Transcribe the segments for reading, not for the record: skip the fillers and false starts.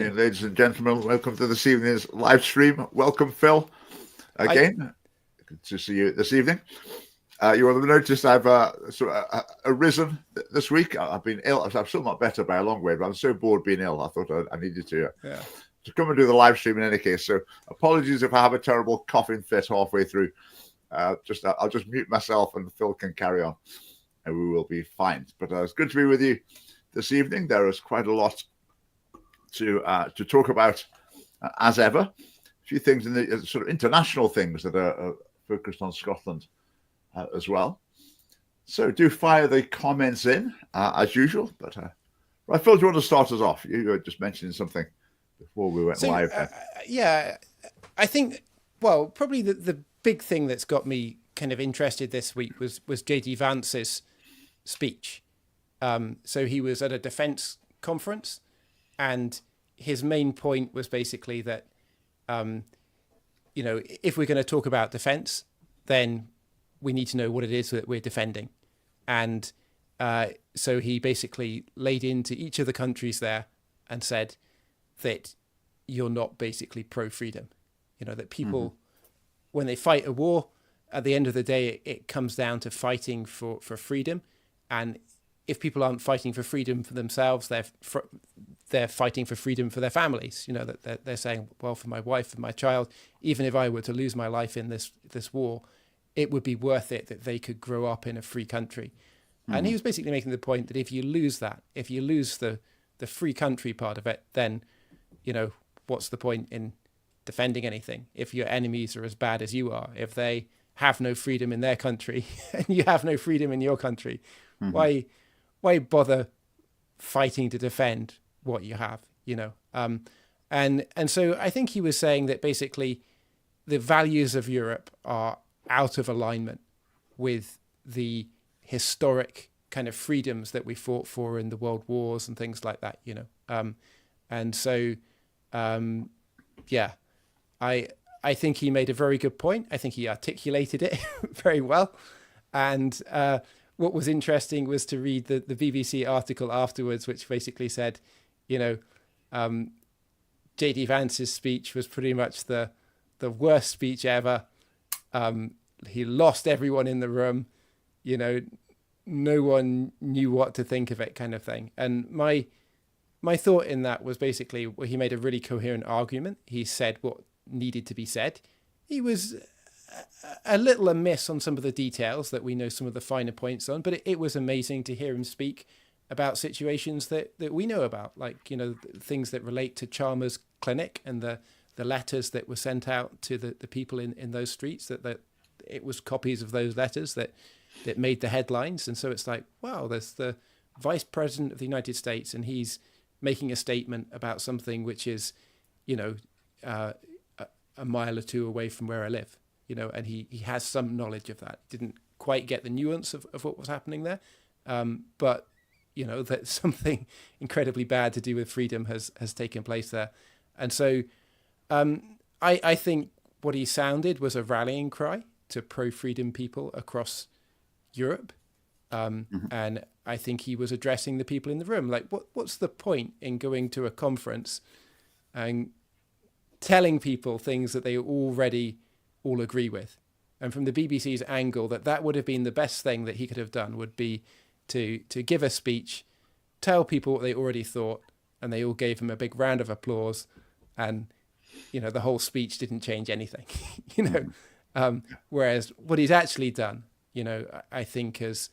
evening, ladies and gentlemen. Welcome to this evening's live stream. Welcome, Phil, again. Good to see you this evening. You will have noticed I've arisen this week. I've been ill. I'm still not better by a long way, but I'm so bored being ill. I thought I needed to come and do the live stream in any case. So apologies if I have a terrible coughing fit halfway through. I'll just mute myself and Phil can carry on, and we will be fine. But it's good to be with you this evening. There is quite a lot to talk about, as ever. A few things in the sort of international things that are focused on Scotland as well. So do fire the comments in as usual. But right, Phil, do you want to start us off? You were just mentioning something before we went live. I think, well, probably the big thing that's got me kind of interested this week was JD Vance's speech. So he was at a defence conference, and his main point was basically that, if we're going to talk about defence, then we need to know what it is that we're defending. And so he basically laid into each of the countries there and said that you're not basically pro-freedom. That people, when they fight a war, at the end of the day, it comes down to fighting for freedom. And if people aren't fighting for freedom for themselves, they're fighting for freedom for their families. That they're saying, well, for my wife and my child, even if I were to lose my life in this war, it would be worth it that they could grow up in a free country. And he was basically making the point that if you lose that, if you lose the free country part of it, then, what's the point in defending anything if your enemies are as bad as you are? If they have no freedom in their country and you have no freedom in your country, why bother fighting to defend what you have, And so I think he was saying that basically the values of Europe are out of alignment with the historic kind of freedoms that we fought for in the world wars and things like that, And so, I think he made a very good point. I think he articulated it very well. And what was interesting was to read the BBC article afterwards, which basically said, JD Vance's speech was pretty much the worst speech ever. He lost everyone in the room. No one knew what to think of it, kind of thing. And my thought in that was basically, well, he made a really coherent argument. He said what needed to be said. He was a little amiss on some of the details that we know some of the finer points on, but it was amazing to hear him speak about situations that we know about, like, things that relate to Chalmers Clinic and the letters that were sent out to the people in those streets, that it was copies of those letters that made the headlines. And so it's like, wow, there's the Vice President of the United States, and he's making a statement about something which is, a mile or two away from where I live, and he has some knowledge of that. Didn't quite get the nuance of what was happening there. But, that something incredibly bad to do with freedom has taken place there. And so I think what he sounded was a rallying cry to pro-freedom people across Europe. And I think he was addressing the people in the room. Like, what's the point in going to a conference and telling people things that they already all agree with? And from the BBC's angle, that would have been the best thing that he could have done, would be to give a speech, tell people what they already thought, and they all gave him a big round of applause. And, the whole speech didn't change anything, whereas what he's actually done, I think has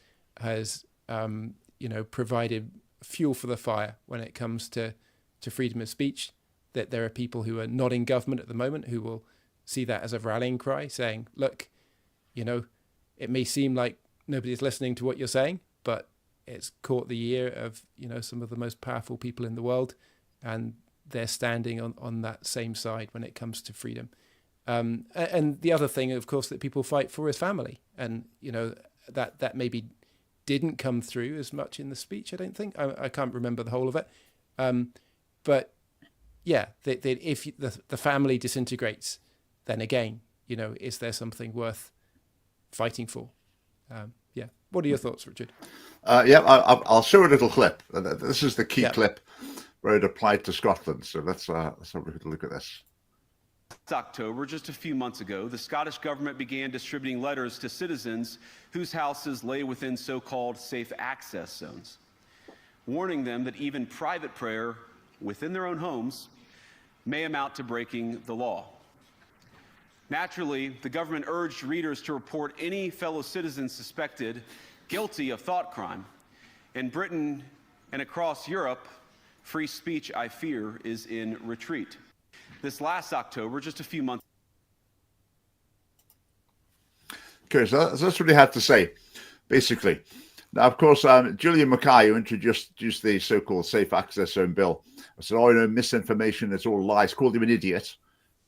provided fuel for the fire when it comes to freedom of speech, that there are people who are not in government at the moment who will see that as a rallying cry, saying, look, it may seem like nobody's listening to what you're saying, but it's caught the ear of, some of the most powerful people in the world, and they're standing on that same side when it comes to freedom. And the other thing, of course, that people fight for is family. And, that maybe didn't come through as much in the speech, I don't think. I can't remember the whole of it. But yeah, that if the family disintegrates, then again, is there something worth fighting for? What are your thoughts, Richard? I'll show a little clip. This is the key clip where it applied to Scotland. So let's have a look at this. October, just a few months ago, the Scottish government began distributing letters to citizens whose houses lay within so-called safe access zones, warning them that even private prayer within their own homes may amount to breaking the law. Naturally, the government urged readers to report any fellow citizens suspected guilty of thought crime. In Britain and across Europe, free speech, I fear, is in retreat. This last October, just a few months. Okay, so that's what he had to say, basically. Now, of course, Julian Mackay, who introduced the so-called Safe Access Zone bill, said, "Oh, misinformation, it's all lies," called him an idiot,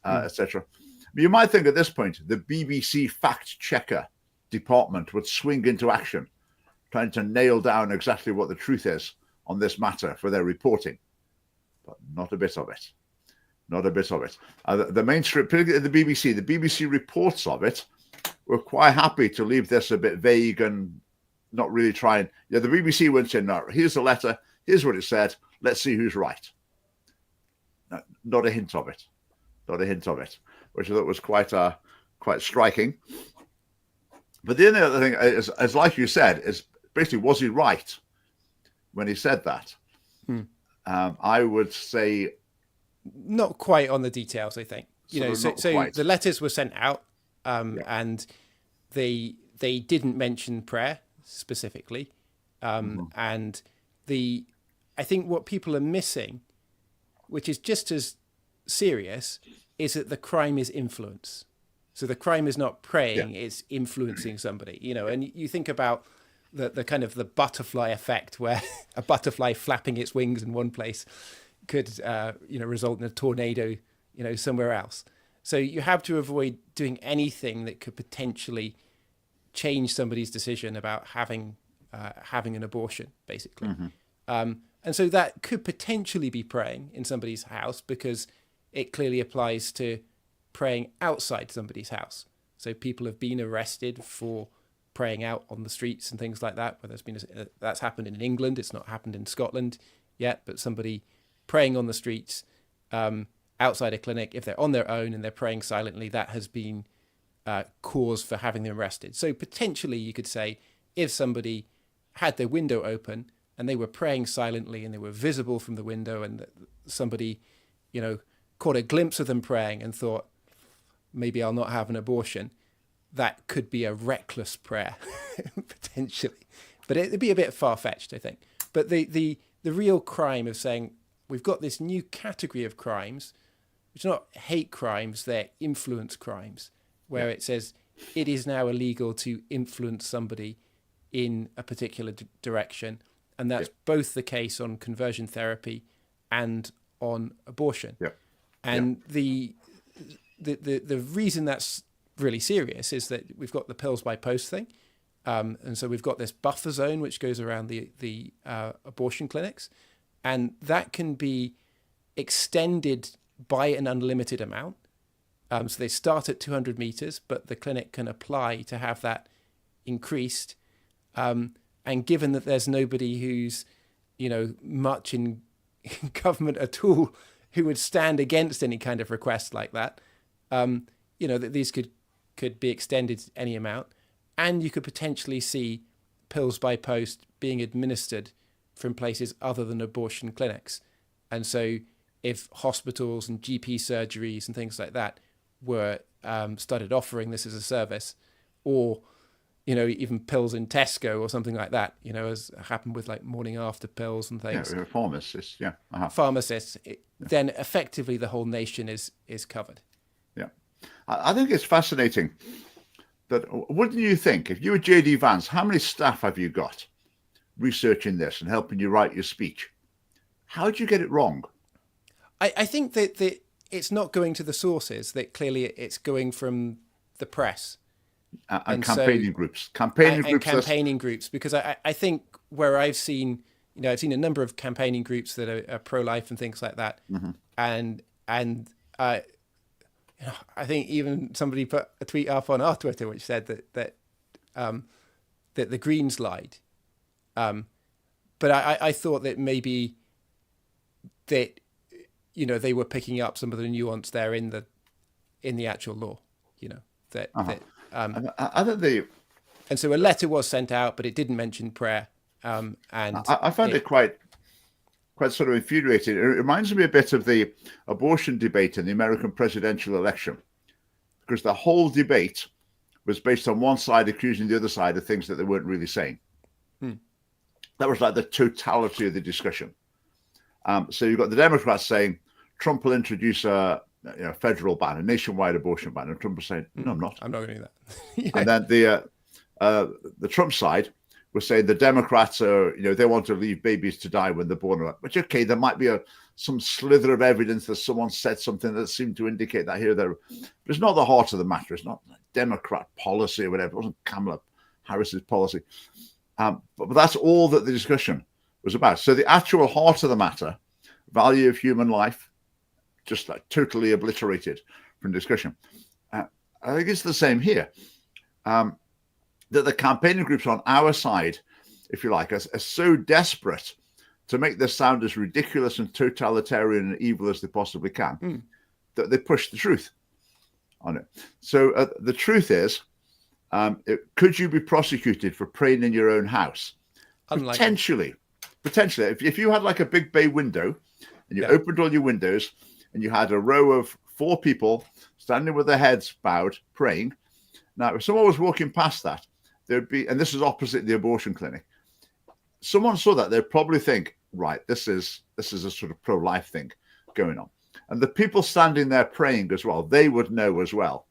etc. But you might think at this point, the BBC fact-checker department would swing into action, trying to nail down exactly what the truth is on this matter for their reporting. But not a bit of it. Not a bit of it. The mainstream, particularly the BBC reports of it were quite happy to leave this a bit vague and not really try and... Yeah, the BBC went in, no, here's the letter, here's what it said, let's see who's right. No, not a hint of it. Not a hint of it, which I thought was quite striking. But the only other thing is like you said, is basically, was he right when he said that? I would say... Not quite on the details, I think. So the letters were sent out, and they didn't mention prayer specifically, and I think what people are missing, which is just as serious, is that the crime is influence. So the crime is not praying; it's influencing somebody. And you think about the kind of the butterfly effect, where a butterfly flapping its wings in one place could result in a tornado somewhere else. So you have to avoid doing anything that could potentially change somebody's decision about having an abortion, basically. And so that could potentially be praying in somebody's house, because it clearly applies to praying outside somebody's house. So people have been arrested for praying out on the streets and things like that, where there's been that's happened in England. It's not happened in Scotland yet, but somebody praying on the streets outside a clinic, if they're on their own and they're praying silently, that has been cause for having them arrested. So potentially you could say, if somebody had their window open and they were praying silently and they were visible from the window, and somebody caught a glimpse of them praying and thought, maybe I'll not have an abortion, that could be a reckless prayer potentially. But it'd be a bit far-fetched, I think. But the real crime of saying, we've got this new category of crimes, which are not hate crimes, they're influence crimes, where it says it is now illegal to influence somebody in a particular direction. And that's both the case on conversion therapy and on abortion. And the reason that's really serious is that we've got the pills by post thing. And so we've got this buffer zone which goes around the abortion clinics. And that can be extended by an unlimited amount. So they start at 200 meters, but the clinic can apply to have that increased. And given that there's nobody who's, much in government at all who would stand against any kind of request like that, that these could be extended any amount. And you could potentially see pills by post being administered from places other than abortion clinics. And so if hospitals and GP surgeries and things like that were started offering this as a service, or even pills in Tesco or something like that, as happened with like morning after pills and things. Pharmacists, Pharmacists, then effectively the whole nation is covered. I think it's fascinating that, wouldn't you think, if you were JD Vance, how many staff have you got researching this and helping you write your speech? How did you get it wrong? I think that it's not going to the sources, that clearly it's going from the press. And campaigning groups. Campaigning groups, because I think where I've seen, I've seen a number of campaigning groups that are pro-life and things like that. And I think even somebody put a tweet up on our Twitter which said that the Greens lied. But I thought that maybe that, you know, they were picking up some of the nuance there in the actual law, you know, that I think and so a letter was sent out, but it didn't mention prayer. And I found it quite sort of infuriating. It reminds me a bit of the abortion debate in the American presidential election, because the whole debate was based on one side accusing the other side of things that they weren't really saying. That was like the totality of the discussion. So you've got the Democrats saying Trump will introduce a federal ban, a nationwide abortion ban, and Trump was saying, "No, I'm not. I'm not going to do that." And then the Trump side was saying the Democrats are, they want to leave babies to die when they're born. Which, okay, there might be some slither of evidence that someone said something that seemed to indicate that here or there. But it's not the heart of the matter. It's not Democrat policy or whatever. It wasn't Kamala Harris's policy. But that's all that the discussion was about. So the actual heart of the matter, value of human life, just like totally obliterated from discussion. I think it's the same here. That the campaigning groups on our side, if you like, are so desperate to make this sound as ridiculous and totalitarian and evil as they possibly can, that they push the truth on it. So the truth is, could you be prosecuted for praying in your own house? Unlikely. Potentially. If you had like a big bay window and you opened all your windows and you had a row of 4 people standing with their heads bowed praying. Now, if someone was walking past that, there'd be, and this is opposite the abortion clinic, someone saw that, they'd probably think, right, this is a sort of pro-life thing going on. And the people standing there praying as well, they would know as well.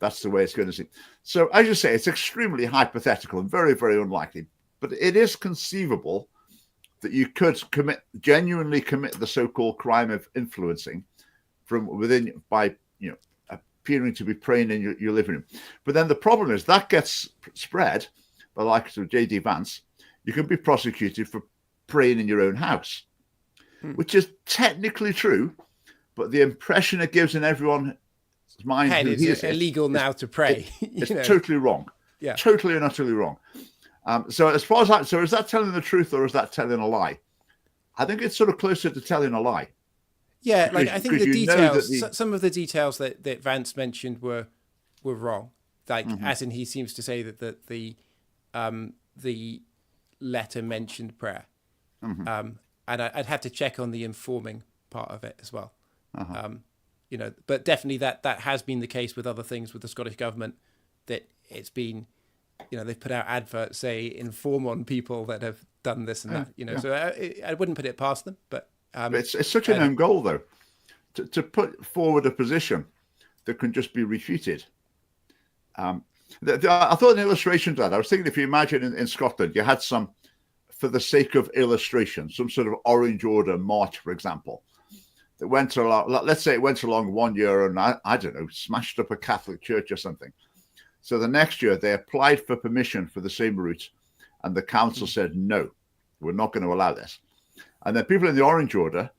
That's the way it's going to seem. So as you say, it's extremely hypothetical and very, very unlikely. But it is conceivable that you could genuinely commit the so-called crime of influencing from within by appearing to be praying in your living room. But then the problem is that gets spread by the likes of JD Vance. You can be prosecuted for praying in your own house, which is technically true, but the impression it gives in everyone's mind who hears it illegal now to pray. It's totally wrong. Yeah, totally and utterly wrong. So as far as that, so is that telling the truth or is that telling a lie? I think it's sort of closer to telling a lie. Yeah, because, I think the details, some of the details that Vance mentioned were wrong. Like, as in he seems to say that the letter mentioned prayer. And I'd have to check on the informing part of it as well. But definitely that has been the case with other things with the Scottish government, that it's been, they've put out adverts, say, inform on people that have done this and that, so I wouldn't put it past them, but it's such an own goal, though, to put forward a position that can just be refuted. I thought an illustration to that, I was thinking, if you imagine in Scotland, you had some, for the sake of illustration, some sort of Orange Order march, for example, that went along, let's say it went along one year and I don't know, smashed up a Catholic church or something. So the next year they applied for permission for the same route and the council said, no, we're not going to allow this. And then people in the Orange Order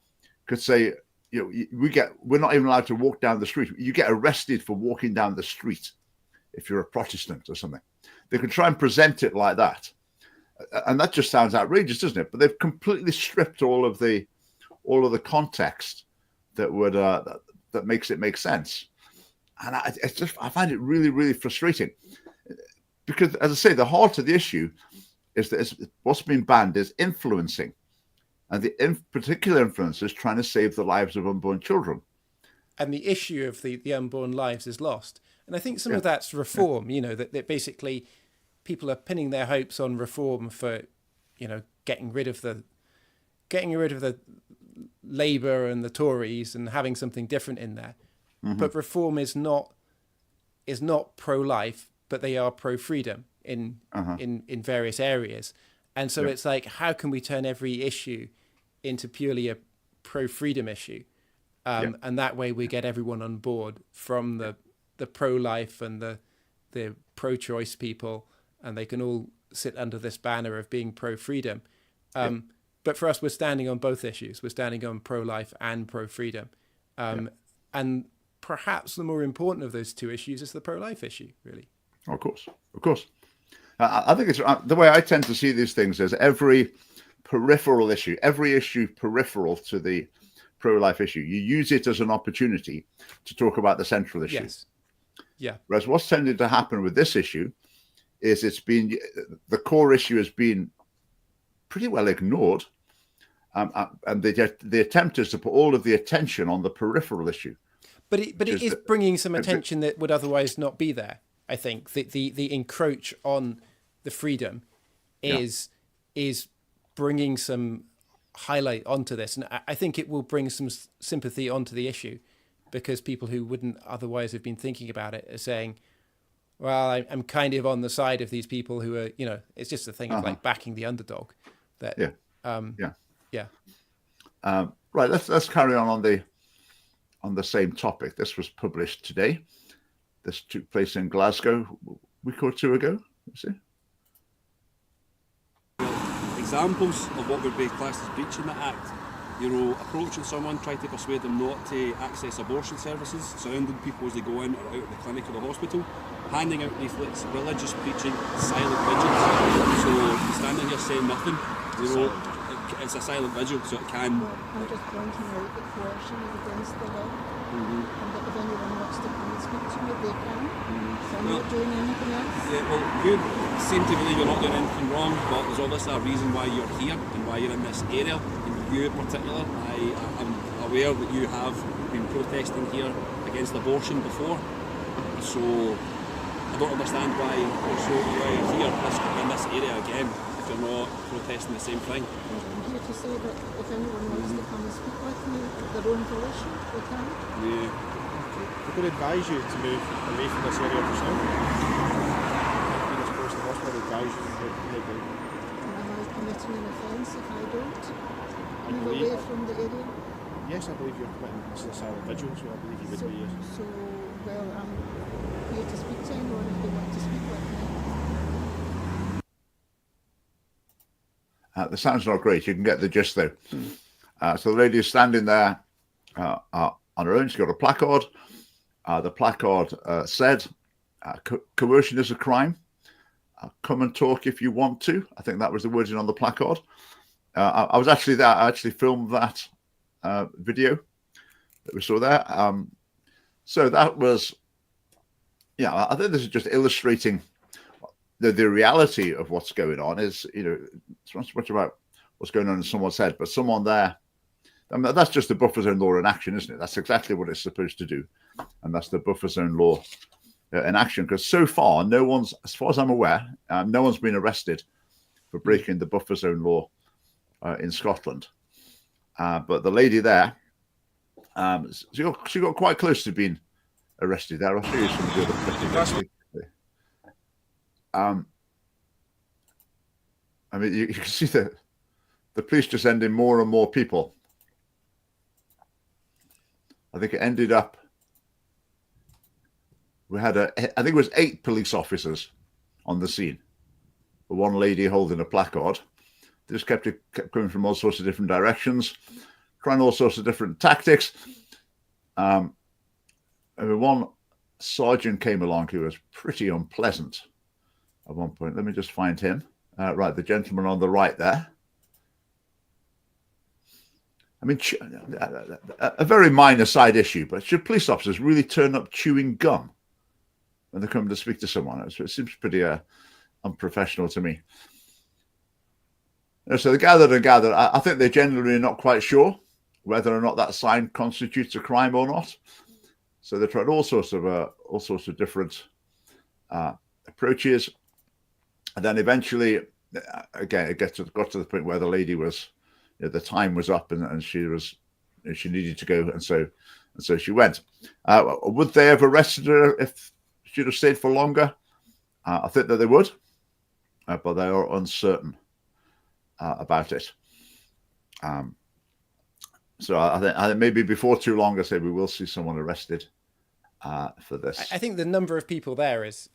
could say, we're not even allowed to walk down the street. You get arrested for walking down the street if you're a Protestant or something. They could try and present it like that. And that just sounds outrageous, doesn't it? But they've completely stripped all of the context that would that makes it make sense. And I find it really, really frustrating. Because, as I say, the heart of the issue is that what's been banned is influencing. And the particular influence is trying to save the lives of unborn children. And the issue of the unborn lives is lost. And I think some of that's reform, that basically people are pinning their hopes on reform for, getting rid of the Labour and the Tories and having something different in there. But reform is not pro-life, but they are pro-freedom in various areas. And so it's like, how can we turn every issue into purely a pro-freedom issue? And that way we get everyone on board, from the pro-life and the pro-choice people, and they can all sit under this banner of being pro-freedom. But for us, we're standing on both issues. We're standing on pro-life and pro-freedom. And perhaps the more important of those two issues is the pro-life issue, really. Of course. I think it's the way I tend to see these things is every issue peripheral to the pro-life issue, you use it as an opportunity to talk about the central issue. Yes. Yeah. Whereas what's tended to happen with this issue is the core issue has been pretty well ignored. And the attempt is to put all of the attention on the peripheral issue. But it is bringing some attention that would otherwise not be there. I think the encroach on the freedom is bringing some highlight onto this, and I think it will bring some sympathy onto the issue, because people who wouldn't otherwise have been thinking about it are saying, well, I'm kind of on the side of these people who are, it's just a thing of like backing the underdog. That right. Let's carry on the same topic. This was published today. This took place in Glasgow a week or two ago. Let's see. Examples of what would be classed as breaching the Act. Approaching someone, trying to persuade them not to access abortion services, surrounding people as they go in or out of the clinic or the hospital, handing out leaflets, religious preaching, silent vigils. So standing here saying nothing, it's a silent vigil, so it can. Well, I'm just pointing out that coercion is against the law, and that if anyone wants to come and speak to me, they can. So I'm not doing anything else. Yeah, well, you seem to believe you're not doing anything wrong, but there's obviously a reason why you're here and why you're in this area. You in particular, I'm aware that you have been protesting here against abortion before, so I don't understand why you're here in this area again if you're not protesting the same thing. I'm here to say that if anyone wants to come and speak with me at their own volition, they can. Yeah. We could advise you to move away from this area just now. Being as close to the hospital, advise you to move away. And am I committing an offence if I don't move believe- away from the area? Yes, I believe you're committing this is a silent vigil, so I believe you would be, yes. So, well, I'm here to speak to anyone if they want to speak with me. The sound's not great. You can get the gist though. So the lady is standing there on her own. She's got a placard. The placard said, coercion is a crime. Come and talk if you want to. I think that was the wording on the placard. I was actually there. I actually filmed that video that we saw there. So that was, I think this is just illustrating the reality of what's going on. Is, it's not so much about what's going on in someone's head, but someone there. I mean, that's just the buffer zone law in action, isn't it? That's exactly what it's supposed to do. And that's the buffer zone law in action. Because so far, no one's, as far as I'm aware, no one's been arrested for breaking the buffer zone law in Scotland. But the lady there, she got quite close to being arrested there. I'll show you some of the other footage. I mean, you can see the police just sending more and more people. I think it ended up, I think it was 8 police officers on the scene. One lady holding a placard. They just kept coming from all sorts of different directions, trying all sorts of different tactics. I mean, one sergeant came along who was pretty unpleasant at one point. Let me just find him. Right, the gentleman on the right there. I mean, a very minor side issue, but should police officers really turn up chewing gum when they come to speak to someone? It seems pretty unprofessional to me. So they gathered. I think they're generally not quite sure whether or not that sign constitutes a crime or not. So they tried all sorts of different approaches, and then eventually, again, it got to the point where the lady was, the time was up, and she needed to go, and so she went. Would they have arrested her if she'd have stayed for longer? I think that they would, but they are uncertain about it. So I think maybe before too long, I say we will see someone arrested for this. I think the number of people there is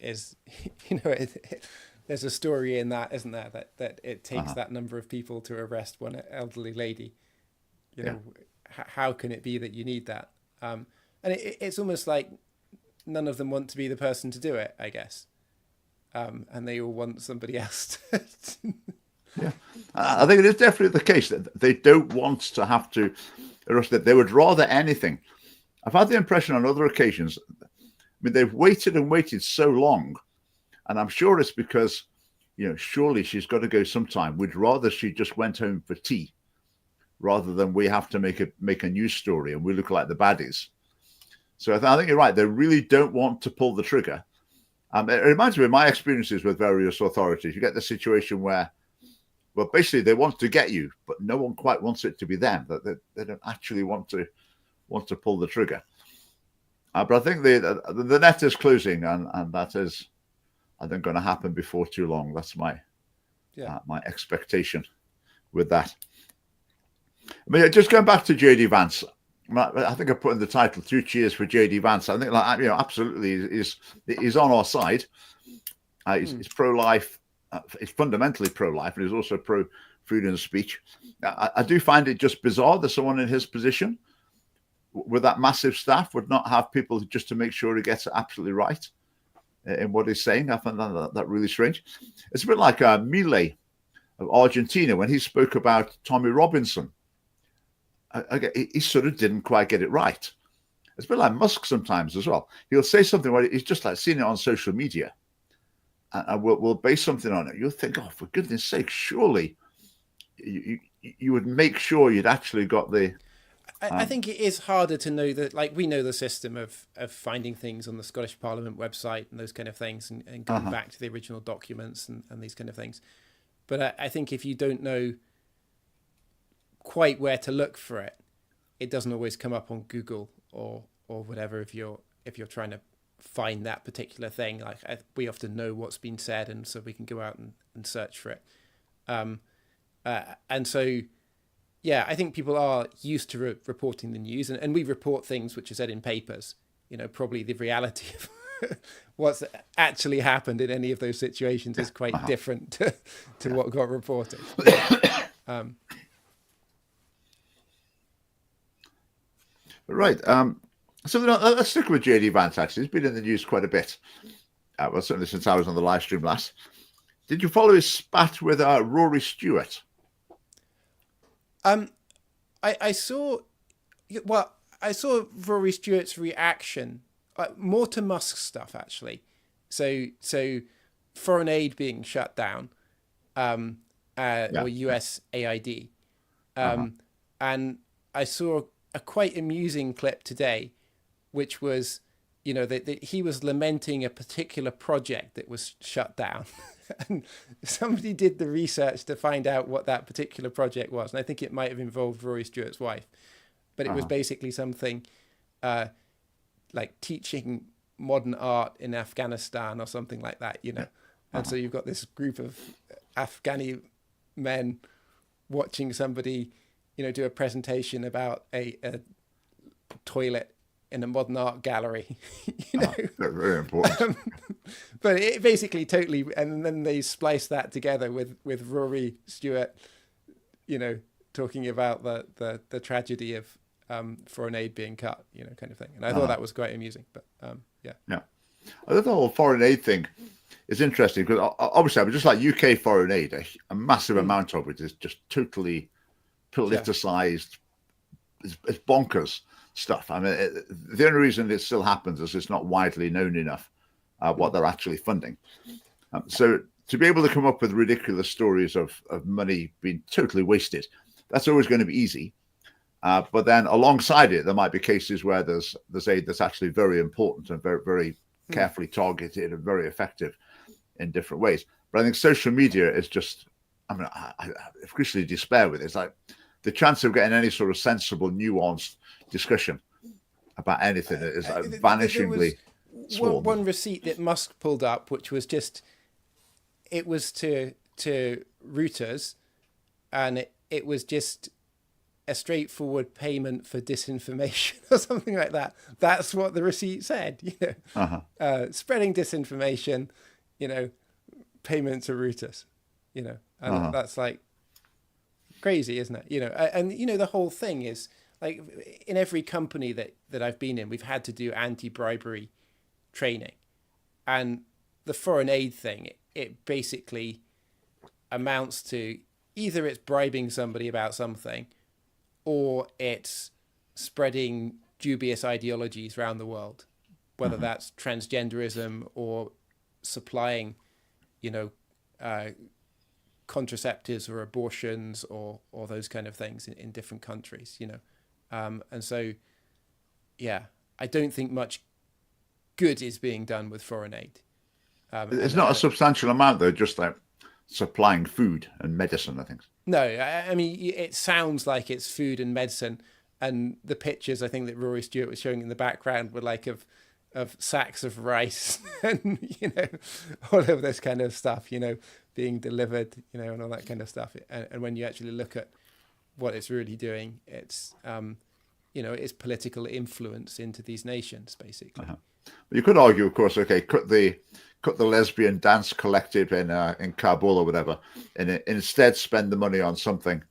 there's a story in that, isn't there? That it takes that number of people to arrest one elderly lady. How can it be that you need that? And it's almost like none of them want to be the person to do it, I guess. And they all want somebody else to... Yeah, I think it is definitely the case that they don't want to have to that they would rather anything. I've had the impression on other occasions, I mean, they've waited and waited so long, and I'm sure it's because, surely she's got to go sometime. We'd rather she just went home for tea rather than we have to make a news story and we look like the baddies. So I think you're right. They really don't want to pull the trigger. It reminds me of my experiences with various authorities. You get the situation where, well, basically they want to get you, but no one quite wants it to be them. That they don't actually want to pull the trigger. But I think the net is closing, and that is, I think, going to happen before too long. That's my expectation with that. I mean, just going back to JD Vance, I think I put in the title 2 cheers for JD Vance. I think, absolutely, he's on our side. He's pro-life. He's fundamentally pro-life, and he's also pro-freedom of speech. I do find it just bizarre that someone in his position, with that massive staff, would not have people just to make sure he gets it absolutely right in what he's saying. I find that really strange. It's a bit like Milei of Argentina when he spoke about Tommy Robinson. He sort of didn't quite get it right. It's a bit like Musk sometimes as well. He'll say something where he's just like seeing it on social media, and we'll base something on it. You'll think, oh, for goodness sake, surely you would make sure you'd actually got the... I think it is harder to know that, like, we know the system of finding things on the Scottish Parliament website and those kind of things, and going back to the original documents and these kind of things. But I think if you don't know quite where to look for it, it doesn't always come up on Google or whatever. If you're trying to find that particular thing, like we often know what's been said, and so we can go out and search for it. And so, yeah, I think people are used to reporting the news, and we report things which are said in papers. Probably the reality of what's actually happened in any of those situations is quite different to what got reported. Right. So let's stick with JD Vance, actually. He's been in the news quite a bit. Well, certainly since I was on the live stream last. Did you follow his spat with Rory Stewart? I saw Rory Stewart's reaction, more to Musk stuff, actually. So foreign aid being shut down, or USAID. And I saw a quite amusing clip today, which was, that he was lamenting a particular project that was shut down. And somebody did the research to find out what that particular project was. And I think it might have involved Rory Stewart's wife. But it was basically something like teaching modern art in Afghanistan or something like that, And so you've got this group of Afghani men watching somebody, do a presentation about a toilet in a modern art gallery. Very important. But it basically totally, and then they splice that together with Rory Stewart, talking about the tragedy of foreign aid being cut, kind of thing. And I thought that was quite amusing. But yeah. I thought the whole foreign aid thing is interesting because obviously, I mean, just like UK foreign aid, a massive amount of it is just totally politicized. It's bonkers stuff. I mean, the only reason it still happens is it's not widely known enough what they're actually funding. So to be able to come up with ridiculous stories of money being totally wasted, that's always going to be easy. But then alongside it, there might be cases where there's aid that's actually very important and very, very carefully targeted and very effective in different ways. But I think social media is just, I officially despair with it. It's like the chance of getting any sort of sensible, nuanced discussion about anything is like vanishingly small. One receipt that Musk pulled up, which was just, it was to Reuters, and it was just a straightforward payment for disinformation or something like that. That's what the receipt said, spreading disinformation, payment to Reuters, and that's like crazy, isn't it? And the whole thing is like in every company that I've been in, we've had to do anti-bribery training, and the foreign aid thing, it basically amounts to either it's bribing somebody about something, or it's spreading dubious ideologies around the world, whether that's transgenderism or supplying, contraceptives or abortions or those kind of things in different countries, and so, I don't think much good is being done with foreign aid. It's not a substantial amount, though, just like supplying food and medicine, I think. No, I mean, it sounds like it's food and medicine, and the pictures I think that Rory Stewart was showing in the background were like of sacks of rice and, all of this kind of stuff, being delivered, and all that kind of stuff. And when you actually look at what it's really doing, it's, it's political influence into these nations, basically. But you could argue, of course, okay, cut the lesbian dance collective in Kabul or whatever, and instead spend the money on something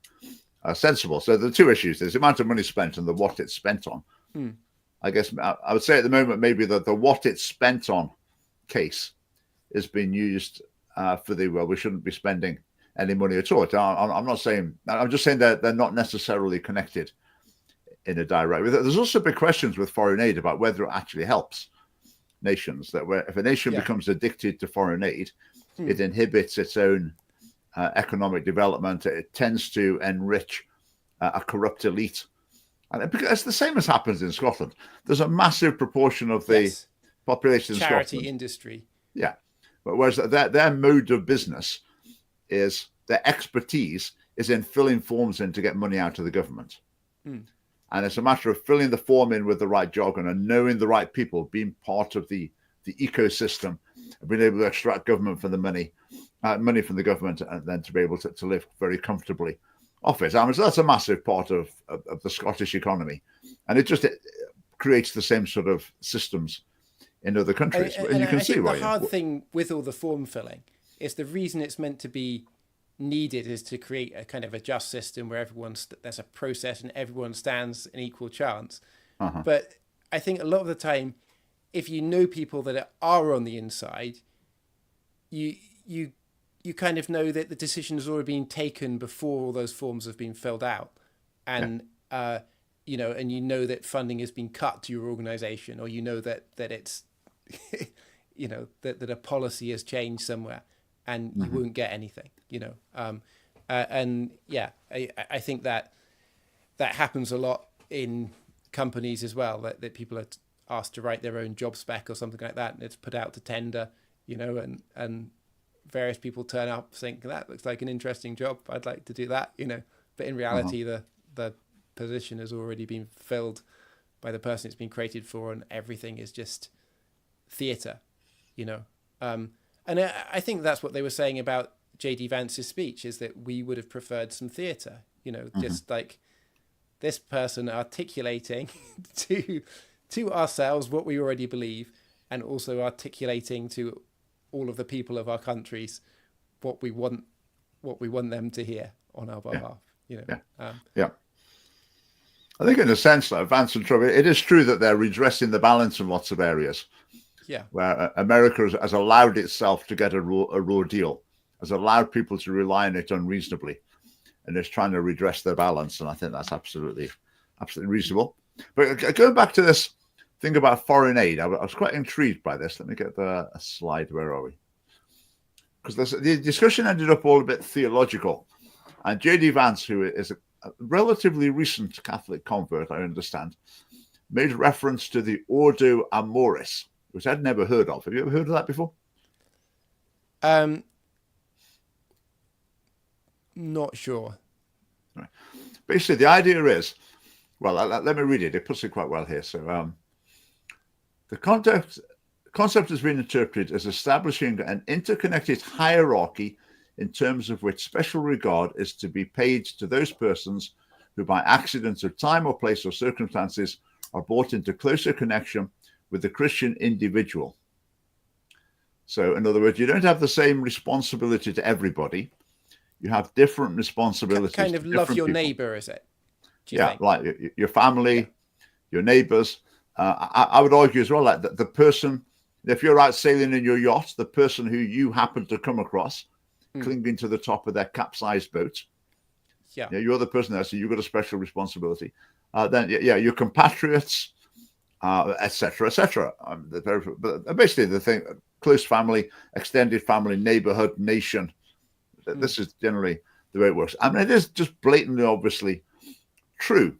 sensible. So the two issues: there's the amount of money spent and the what it's spent on. I guess I would say at the moment maybe that the what it's spent on case is being used for we shouldn't be spending any money at all. I'm not saying. I'm just saying that they're not necessarily connected in a direct way. There's also big questions with foreign aid about whether it actually helps nations. That if a nation becomes addicted to foreign aid, it inhibits its own economic development. It tends to enrich a corrupt elite. And it's the same as happens in Scotland. There's a massive proportion of the population in Scotland. Charity industry. Yeah. But whereas their mode of business is, their expertise is in filling forms in to get money out of the government. And it's a matter of filling the form in with the right jargon and knowing the right people, being part of the ecosystem, and being able to extract government for the money from the government, and then to be able to live very comfortably off it. I mean, so that's a massive part of the Scottish economy, and it creates the same sort of systems in other countries. And you can see why. The hard thing with all the form filling is the reason it's meant to be needed is to create a kind of a just system where there's a process and everyone stands an equal chance. But I think a lot of the time, if you know people that are on the inside, you kind of know that the decision has already been taken before all those forms have been filled out, and and that funding has been cut to your organization, or that it's that a policy has changed somewhere, and you won't get anything. I think that happens a lot in companies as well, that people are asked to write their own job spec or something like that, and it's put out to tender, and various people turn up think that looks like an interesting job, I'd like to do that, but in reality the position has already been filled by the person it's been created for, and everything is just theatre, and I think that's what they were saying about JD Vance's speech, is that we would have preferred some theatre, just like this person articulating to ourselves what we already believe, and also articulating to all of the people of our countries what we want them to hear on our behalf. I think in a sense, like Vance and Trump, it is true that they're redressing the balance in lots of areas. Where America has allowed itself to get a raw deal, has allowed people to rely on it unreasonably, and is trying to redress their balance. And I think that's absolutely reasonable. But going back to this thing about foreign aid, I was quite intrigued by this. Let me get a slide. Where are we? Because the discussion ended up all a bit theological. And JD Vance, who is a relatively recent Catholic convert, I understand, made reference to the Ordo Amoris, which I'd never heard of. Have you ever heard of that before? Not sure. Right. Basically, the idea is, well, let me read it. It puts it quite well here. So the concept has been interpreted as establishing an interconnected hierarchy in terms of which special regard is to be paid to those persons who by accidents of time or place or circumstances are brought into closer connection with the Christian individual. So in other words, you don't have the same responsibility to everybody. You have different responsibilities. Kind of love your neighbor, is it? Yeah, like your family, your neighbors. I would argue as well, like the person, if you're out sailing in your yacht, the person who you happen to come across clinging to the top of their capsized boat, you're the person there, so you've got a special responsibility. then yeah, your compatriots, etc., etc. But basically, the thing: close family, extended family, neighborhood, nation. This is generally the way it works. I mean, it is just blatantly, obviously true.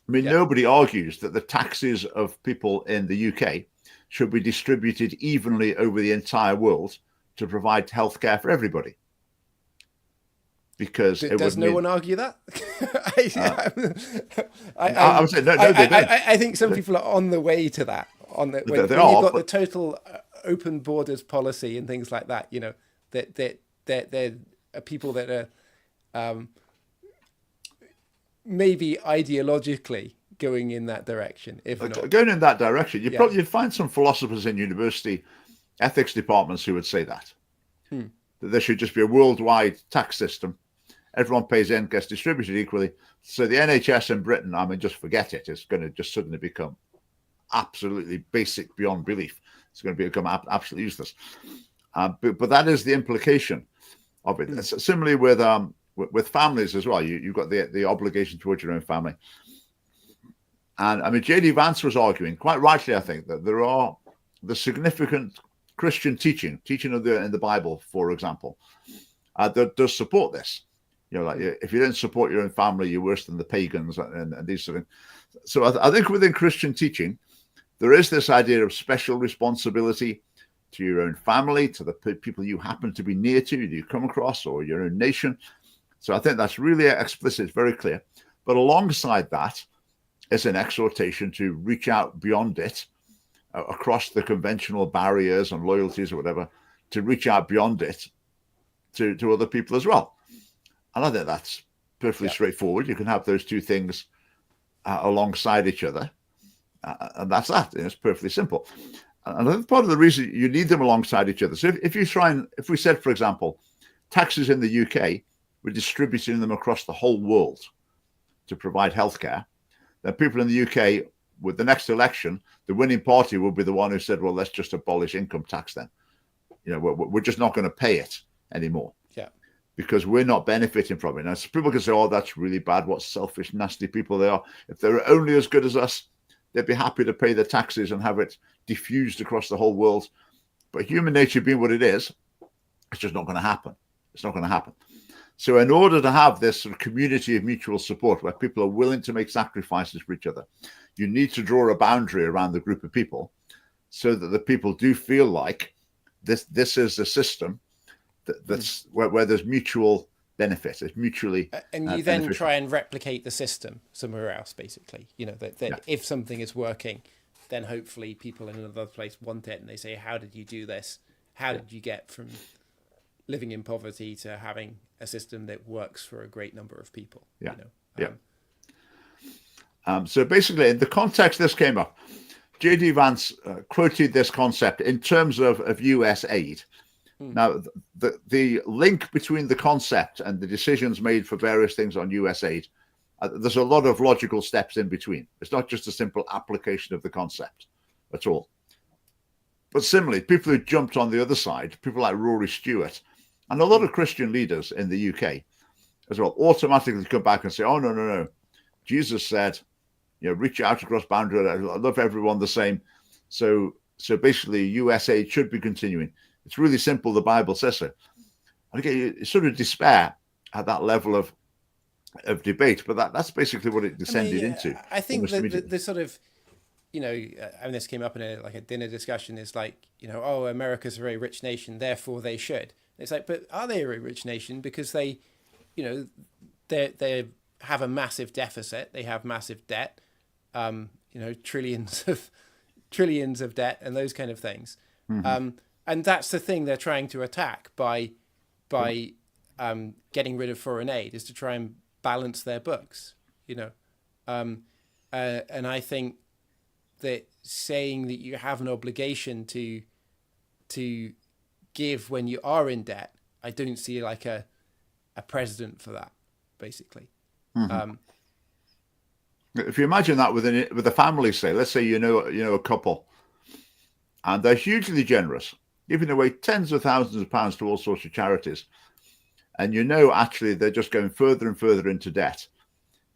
I mean, nobody argues that the taxes of people in the UK should be distributed evenly over the entire world to provide healthcare for everybody. Because does no one argue that? I would say no, they don't. I think some people are on the way to that. When you've got the total open borders policy and things like that, you know, that there are people that are maybe ideologically going in that direction. If not going in that direction, you'd find some philosophers in university ethics departments who would say that there should just be a worldwide tax system. Everyone pays in, gets distributed equally. So the NHS in Britain, I mean, just forget it. It's going to just suddenly become absolutely basic beyond belief. It's going to become absolutely useless. But that is the implication of it. Similarly with families as well. You've got the obligation towards your own family. And I mean, JD Vance was arguing, quite rightly, I think, that there are the significant Christian teaching in the Bible, for example, that does support this. You know, like if you don't support your own family, you're worse than the pagans and these sort of things. So I think within Christian teaching, there is this idea of special responsibility to your own family, to the people you happen to be near to, you come across, or your own nation. So I think that's really explicit, very clear. But alongside that is an exhortation to reach out beyond it, across the conventional barriers and loyalties or whatever, to reach out beyond it to other people as well. And I think that's perfectly straightforward. You can have those two things alongside each other, and that's that. It's perfectly simple. And I think part of the reason you need them alongside each other. So if we said, for example, taxes in the UK, we're distributing them across the whole world to provide healthcare, then people in the UK, with the next election, the winning party will be the one who said, well, let's just abolish income tax then. You know, we're just not going to pay it anymore. Yeah. Because we're not benefiting from it. Now, so people can say, oh, that's really bad. What selfish, nasty people they are. If they were only as good as us, they'd be happy to pay the taxes and have it diffused across the whole world. But human nature being what it is, it's just not going to happen. It's not going to happen. So in order to have this sort of community of mutual support where people are willing to make sacrifices for each other, you need to draw a boundary around the group of people so that the people do feel like this is a system that's where there's mutual benefit. It's mutually and you then beneficial. Try and replicate the system somewhere else, basically. You know, that if something is working, then hopefully people in another place want it, and they say, how did you do this? How did you get from living in poverty to having a system that works for a great number of people? Yeah. You know? So basically, in the context this came up, JD Vance quoted this concept in terms of US aid. Now, the link between the concept and the decisions made for various things on US aid, there's a lot of logical steps in between. It's not just a simple application of the concept at all. But similarly, people who jumped on the other side, people like Rory Stewart, and a lot of Christian leaders in the UK as well, automatically come back and say, oh, no. Jesus said, you know, reach out across boundaries. I love everyone the same. So basically, US aid should be continuing. It's really simple. The Bible says so. And again, you sort of despair at that level of debate, but that's basically what it descended into. I think the sort of, you know, and this came up in a dinner discussion, is like, you know, oh, America's a very rich nation, therefore they should. It's like, but are they a very rich nation? Because they, you know, they have a massive deficit, they have massive debt, you know, trillions of debt and those kind of things. And that's the thing they're trying to attack by getting rid of foreign aid, is to try and balance their books, you know. And I think that saying that you have an obligation to give when you are in debt, I don't see like a precedent for that, basically. If you imagine that with a family, say, let's say you know a couple, and they're hugely generous, giving away tens of thousands of pounds to all sorts of charities, and you know actually they're just going further and further into debt,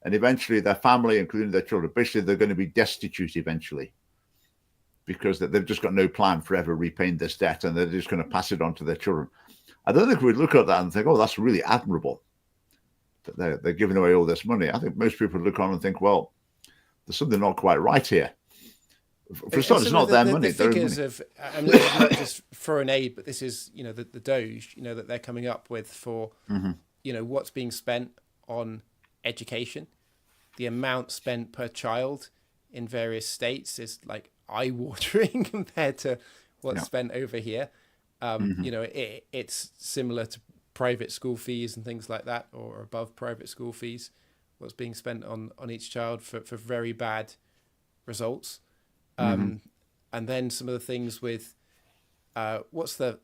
and eventually their family, including their children, basically they're going to be destitute eventually, because they've just got no plan for ever repaying this debt, and they're just going to pass it on to their children. I don't think we'd look at that and think, oh, that's really admirable that they're giving away all this money. I think most people look on and think, well, there's something not quite right here. For a start, it's not their money. The figures of, I mean, it's not just foreign aid, but this is, you know, the Doge, you know, that they're coming up with for, you know, what's being spent on education. The amount spent per child in various states is like eye-watering compared to what's spent over here. You know, it's similar to private school fees and things like that, or above private school fees, what's being spent on each child for very bad results. And then some of the things with what's the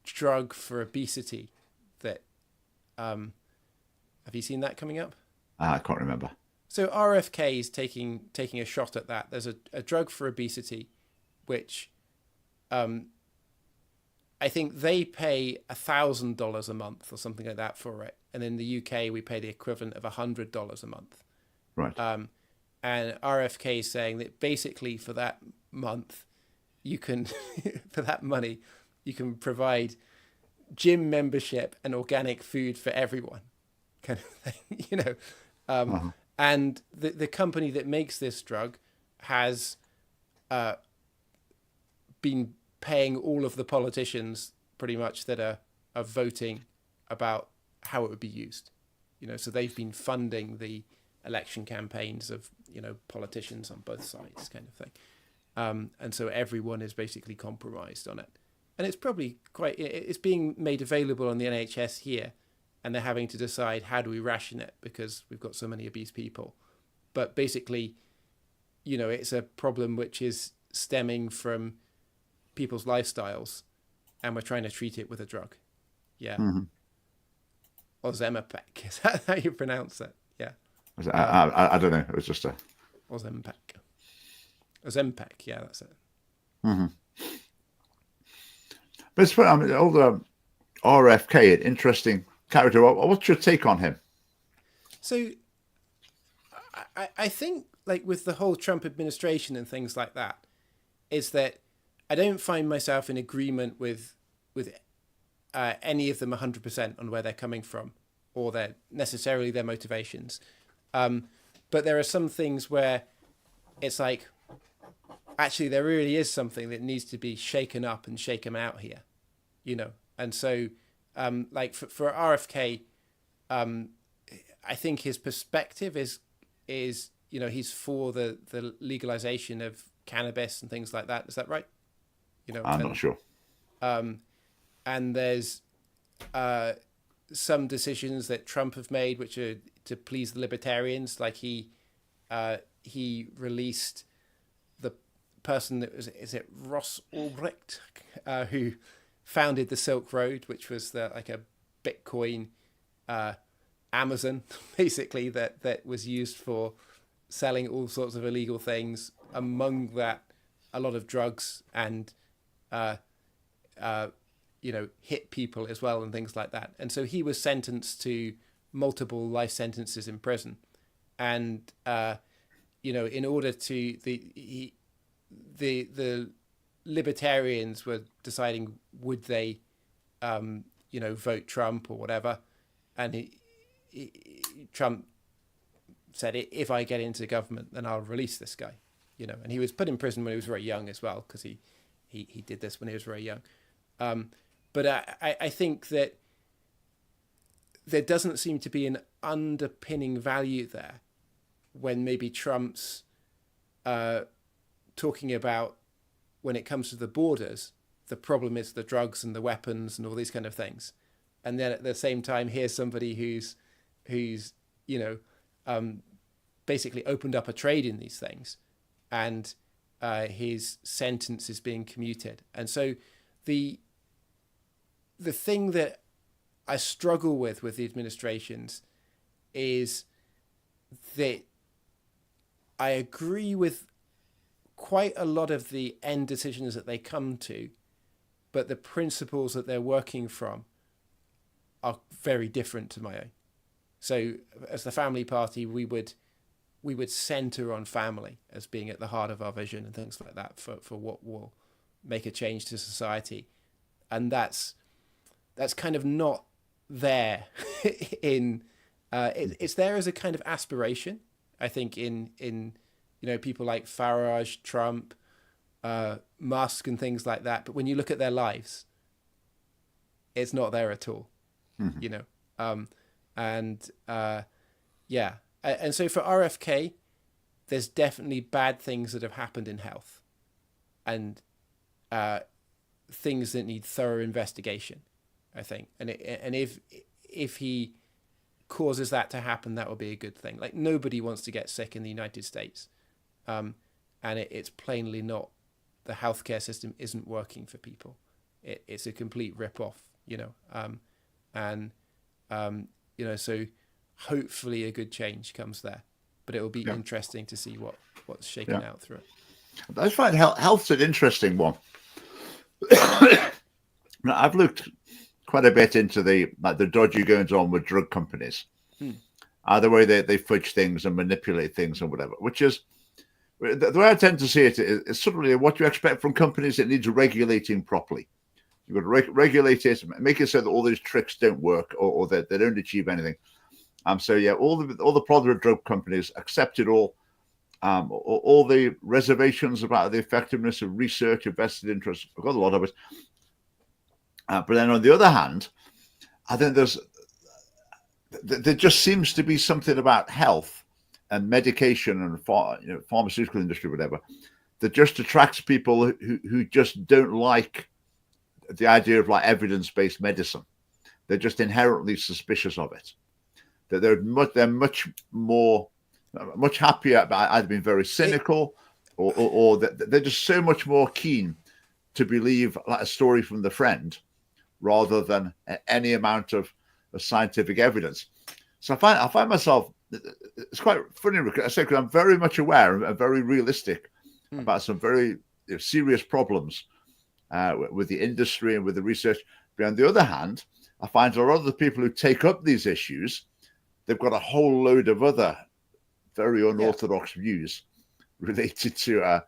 drug for obesity that have you seen that coming up? I can't remember. So RFK is taking a shot at that. There's a drug for obesity, which I think they pay $1,000 a month or something like that for it, and in the UK we pay the equivalent of $100 a month. Right. And RFK is saying that basically for that month, you can, for that money, you can provide gym membership and organic food for everyone, kind of thing, you know. And the company that makes this drug has been paying all of the politicians pretty much that are voting about how it would be used, you know. So they've been funding the election campaigns of, you know, politicians on both sides, kind of thing. And so everyone is basically compromised on it. And it's probably it's being made available on the NHS here, and they're having to decide, how do we ration it, because we've got so many obese people. But basically, you know, it's a problem which is stemming from people's lifestyles, and we're trying to treat it with a drug. Yeah. Ozempic, is that how you pronounce it? Yeah. I don't know. It was just a... Ozempic, yeah, that's it. But it's, I mean, all the RFK, an interesting character. What's your take on him? So I think, like, with the whole Trump administration and things like that, is that I don't find myself in agreement with any of them 100% on where they're coming from, or necessarily their motivations. But there are some things where it's like, actually, there really is something that needs to be shaken up and shaken out here, you know. And so, like for RFK, I think his perspective is, you know, he's for the legalization of cannabis and things like that. Is that right? You know, I'm not sure. And there's some decisions that Trump have made which are to please the libertarians. Like he released the person that was, is it Ross Ulbricht, who founded the Silk Road, which was like a Bitcoin Amazon, basically, that was used for selling all sorts of illegal things. Among that, a lot of drugs and you know, hit people as well and things like that. And so he was sentenced to multiple life sentences in prison. And you know, in order to the libertarians were deciding, would they you know, vote Trump or whatever, and Trump said, if I get into government, then I'll release this guy, you know. And he was put in prison when he was very young as well, because he did this when he was very young. But I think that there doesn't seem to be an underpinning value there when maybe Trump's talking about, when it comes to the borders, the problem is the drugs and the weapons and all these kind of things. And then at the same time, here's somebody who's you know, basically opened up a trade in these things, and his sentence is being commuted. And so the thing that I struggle with the administrations is that I agree with quite a lot of the end decisions that they come to, but the principles that they're working from are very different to my own. So as the family party, we would center on family as being at the heart of our vision and things like that for what will make a change to society. And that's kind of not there in it's there as a kind of aspiration, I think, in people like Farage, Trump, Musk and things like that. But when you look at their lives, it's not there at all, And so for RFK, there's definitely bad things that have happened in health and things that need thorough investigation, I think. And if he causes that to happen, that will be a good thing. Like, nobody wants to get sick in the United States. And it's plainly not. The healthcare system isn't working for people. It's a complete rip-off, so hopefully a good change comes there. But it will be interesting to see what's shaken out through it. I find health's an interesting one. I've looked quite a bit into the dodgy goings on with drug companies. The way they fudge things and manipulate things and whatever, which is the way I tend to see it is sort of what you expect from companies that needs regulating properly. You've got to regulate it, make it so that all these tricks don't work or that they don't achieve anything. All the product drug companies accepted all the reservations about the effectiveness of research, invested interest. I've got a lot of it. But then on the other hand, I think there just seems to be something about health and medication and pharmaceutical industry, whatever, that just attracts people who just don't like the idea of like evidence-based medicine. They're just inherently suspicious of it. That they're much happier about either being very cynical or that they're just so much more keen to believe like a story from the friend rather than any amount of scientific evidence. So I find myself, it's quite funny because I'm very much aware and very realistic about some very serious problems with the industry and with the research. But on the other hand, I find a lot of the people who take up these issues, they've got a whole load of other very unorthodox views related to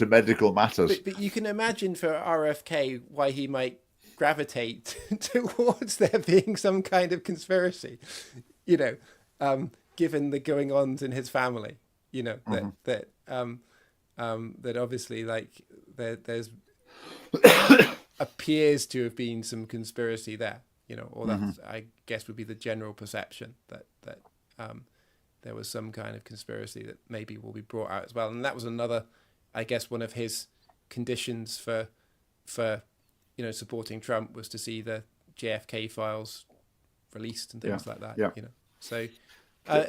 medical matters. But you can imagine for RFK why he might gravitate towards there being some kind of conspiracy, given the going-ons in his family, that obviously like there's appears to have been some conspiracy there, or that I guess would be the general perception that there was some kind of conspiracy that maybe will be brought out as well. And that was another, I guess, one of his conditions for supporting Trump was to see the JFK files released and things like that. Yeah. So, and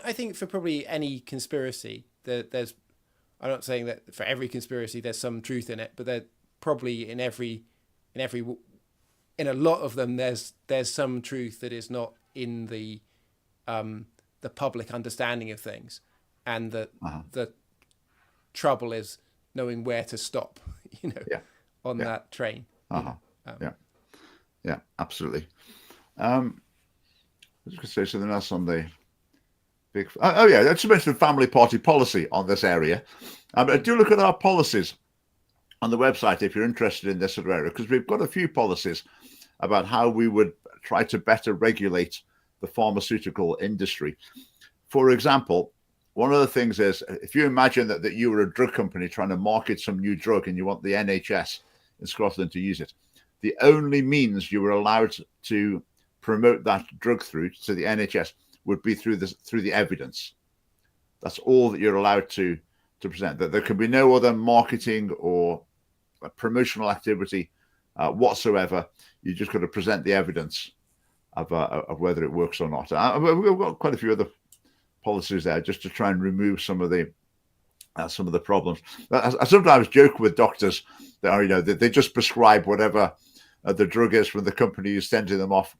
I think for probably any conspiracy, there's. I'm not saying that for every conspiracy there's some truth in it, but there probably in a lot of them there's some truth that is not in the public understanding of things, and the trouble is knowing where to stop, on that train. Yeah, absolutely. I was going to say something else on the big. I just mentioned family party policy on this area. Do look at our policies on the website if you're interested in this sort of area, because we've got a few policies about how we would try to better regulate the pharmaceutical industry. For example, one of the things is if you imagine that you were a drug company trying to market some new drug and you want the NHS in Scotland to use it, the only means you were allowed to promote that drug through to the NHS would be through the evidence. That's all that you're allowed to present. That there can be no other marketing or promotional activity whatsoever. You just got to present the evidence of whether it works or not. We've got quite a few other policies there just to try and remove some of the problems. I sometimes joke with doctors that they just prescribe whatever the drug is from the company who's sending them off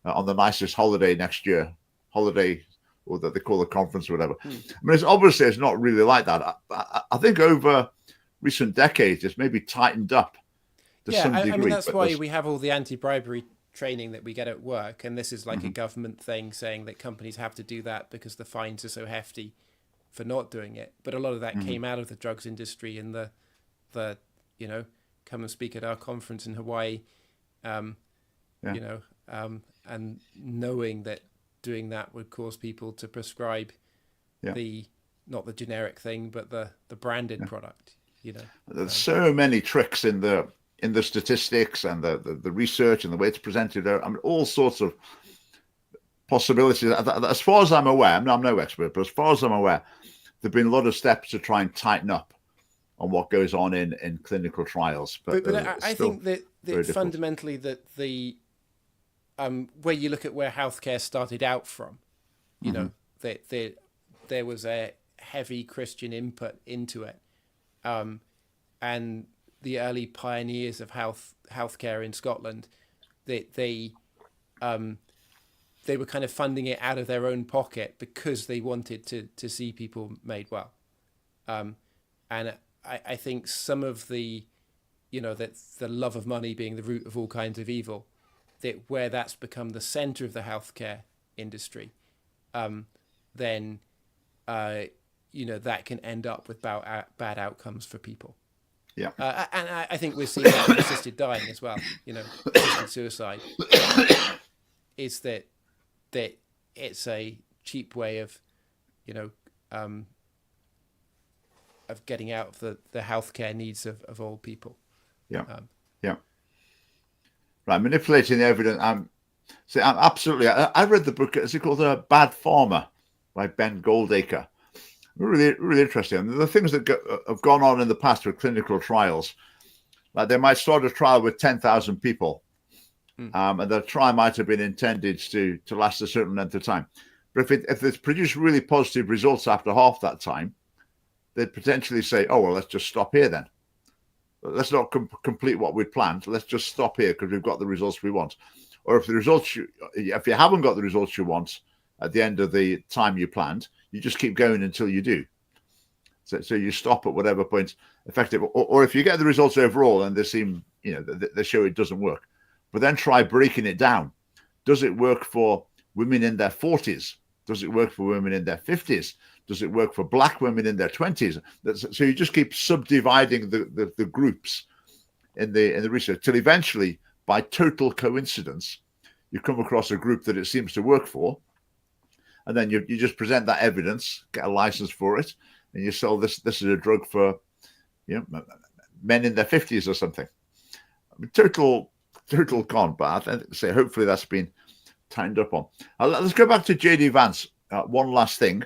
on the nicest holiday next year, or that they call a conference or whatever. I mean, it's not really like that. I think over recent decades, it's maybe tightened up to some degree. I mean, that's why we have all the anti-bribery training that we get at work, and this is like a government thing saying that companies have to do that because the fines are so hefty for not doing it. But a lot of that came out of the drugs industry and the you know, come and speak at our conference in Hawaii, you know, and knowing that doing that would cause people to prescribe the, not the generic thing, but the branded product, you know. There's so many tricks in the statistics and the research and the way it's presented. I mean, all sorts of possibilities. As far as I'm aware, I'm no expert, but as far as I'm aware, there've been a lot of steps to try and tighten up on what goes on in clinical trials. But I think that fundamentally that the where you look at where healthcare started out from, you know, that there was a heavy Christian input into it, and the early pioneers of healthcare in Scotland, they were kind of funding it out of their own pocket because they wanted to see people made well, and I think some of the, you know, that the love of money being the root of all kinds of evil, that where that's become the center of the healthcare industry, then you know, that can end up with bad outcomes for people. Yeah. And I think we're seeing that with assisted dying as well, you know, assisted suicide, is that it's a cheap way of, you know, of getting out of the healthcare needs of all people. Yeah. Right, manipulating the evidence. I'm absolutely. I read the book. Is it called Bad Pharma by Ben Goldacre? Really, really interesting. And the things that have gone on in the past with clinical trials, like they might start a trial with 10,000 people, and the trial might have been intended to last a certain length of time. But if it's produced really positive results after half that time, they'd potentially say, "Oh well, let's just stop here then. Let's not complete what we'd planned. Let's just stop here because we've got the results we want." Or if if you haven't got the results you want at the end of the time you planned, you just keep going until you do. So you stop at whatever point effective. Or if you get the results overall and they seem, you know, they show it doesn't work, but then try breaking it down. Does it work for women in their 40s? Does it work for women in their 50s? Does it work for black women in their 20s? So you just keep subdividing the groups in the research till eventually, by total coincidence, you come across a group that it seems to work for. And then you just present that evidence, get a license for it, and you sell this is a drug for, you know, men in their 50s or something. I mean, total con, but I think, say hopefully that's been tightened up on. Let's go back to JD Vance. One last thing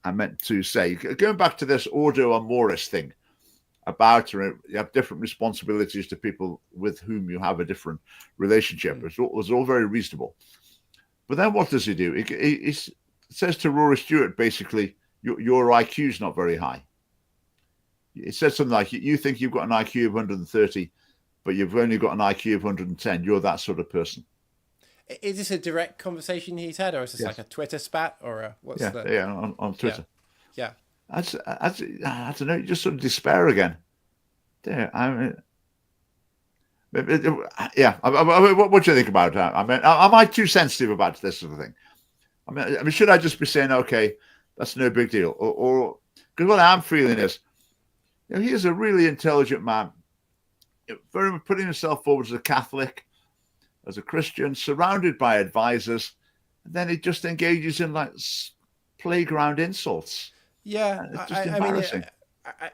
I meant to say, going back to this ordo amoris thing about you have different responsibilities to people with whom you have a different relationship. It was all very reasonable. But then what does he do? He says to Rory Stewart, basically, your IQ is not very high. It says something like, you think you've got an IQ of 130, but you've only got an IQ of 110. You're that sort of person. Is this a direct conversation he's had, or is this like a Twitter spat, or what's the... on Twitter. Yeah. I don't know, you just sort of despair again. There, I mean... Yeah, what do you think about that? I mean, am I too sensitive about this sort of thing? I mean, should I just be saying, okay, that's no big deal? Or because what I'm feeling is, you know, he is a really intelligent man, very much putting himself forward as a Catholic, as a Christian, surrounded by advisors, and then he just engages in like playground insults. Yeah, it's just embarrassing.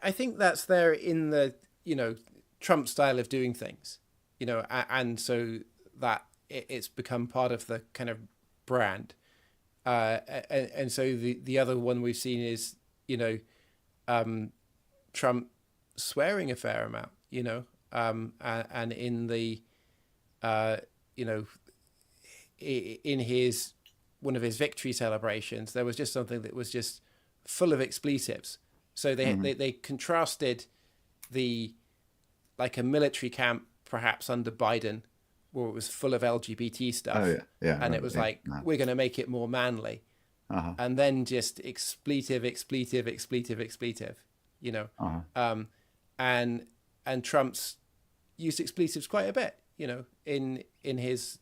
I think that's there in the, you know, Trump style of doing things. You know, and so that it's become part of the kind of brand. And so the other one we've seen is, you know, Trump swearing a fair amount, you know, and in the, you know, in one of his victory celebrations, there was just something that was just full of expletives. So they contrasted like a military camp, perhaps under Biden, where it was full of LGBT stuff. Oh, yeah. And it was we're going to make it more manly. And then just expletive, you know. And Trump's used expletives quite a bit, you know, in his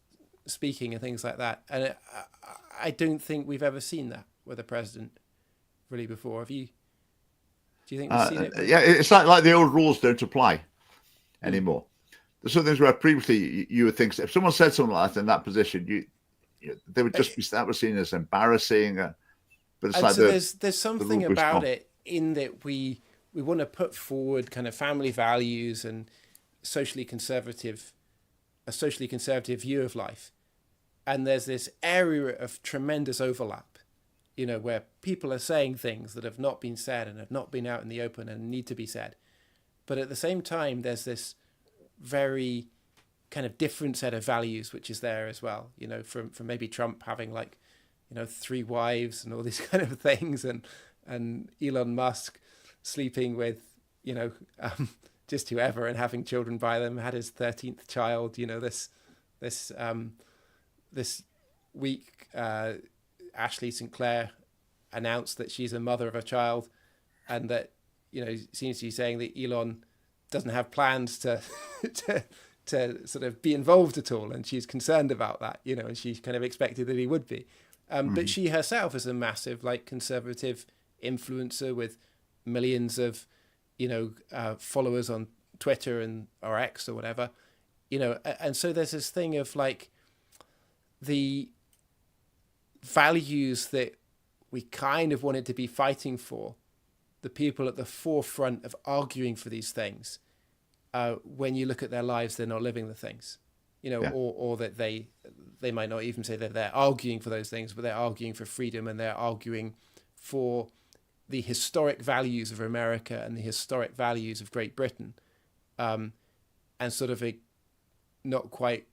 speaking and things like that. And I don't think we've ever seen that with a president really before. Have you? Do you think we've seen it? Yeah, it's like the old rules don't apply anymore. There's some things where previously you would think if someone said something like that in that position, they would just be that was seen as embarrassing. But it's like so there's something about it in that we want to put forward kind of family values and a socially conservative view of life, and there's this area of tremendous overlap, where people are saying things that have not been said and have not been out in the open and need to be said, but at the same time there's this very kind of different set of values which is there as well, from maybe Trump having 3 wives and all these kind of things, and Elon Musk sleeping with just whoever and having children by them, had his 13th child. This week Ashley Sinclair announced that she's a mother of a child, and that seems to be saying that Elon doesn't have plans to sort of be involved at all, and she's concerned about that, and she kind of expected that he would be. But she herself is a massive conservative influencer with millions of followers on Twitter or X or whatever, and so there's this thing of the values that we kind of wanted to be fighting for, the people at the forefront of arguing for these things, when you look at their lives, they're not living the things, or that they might not even say that they're arguing for those things, but they're arguing for freedom, and they're arguing for the historic values of America and the historic values of Great Britain, and sort of not quite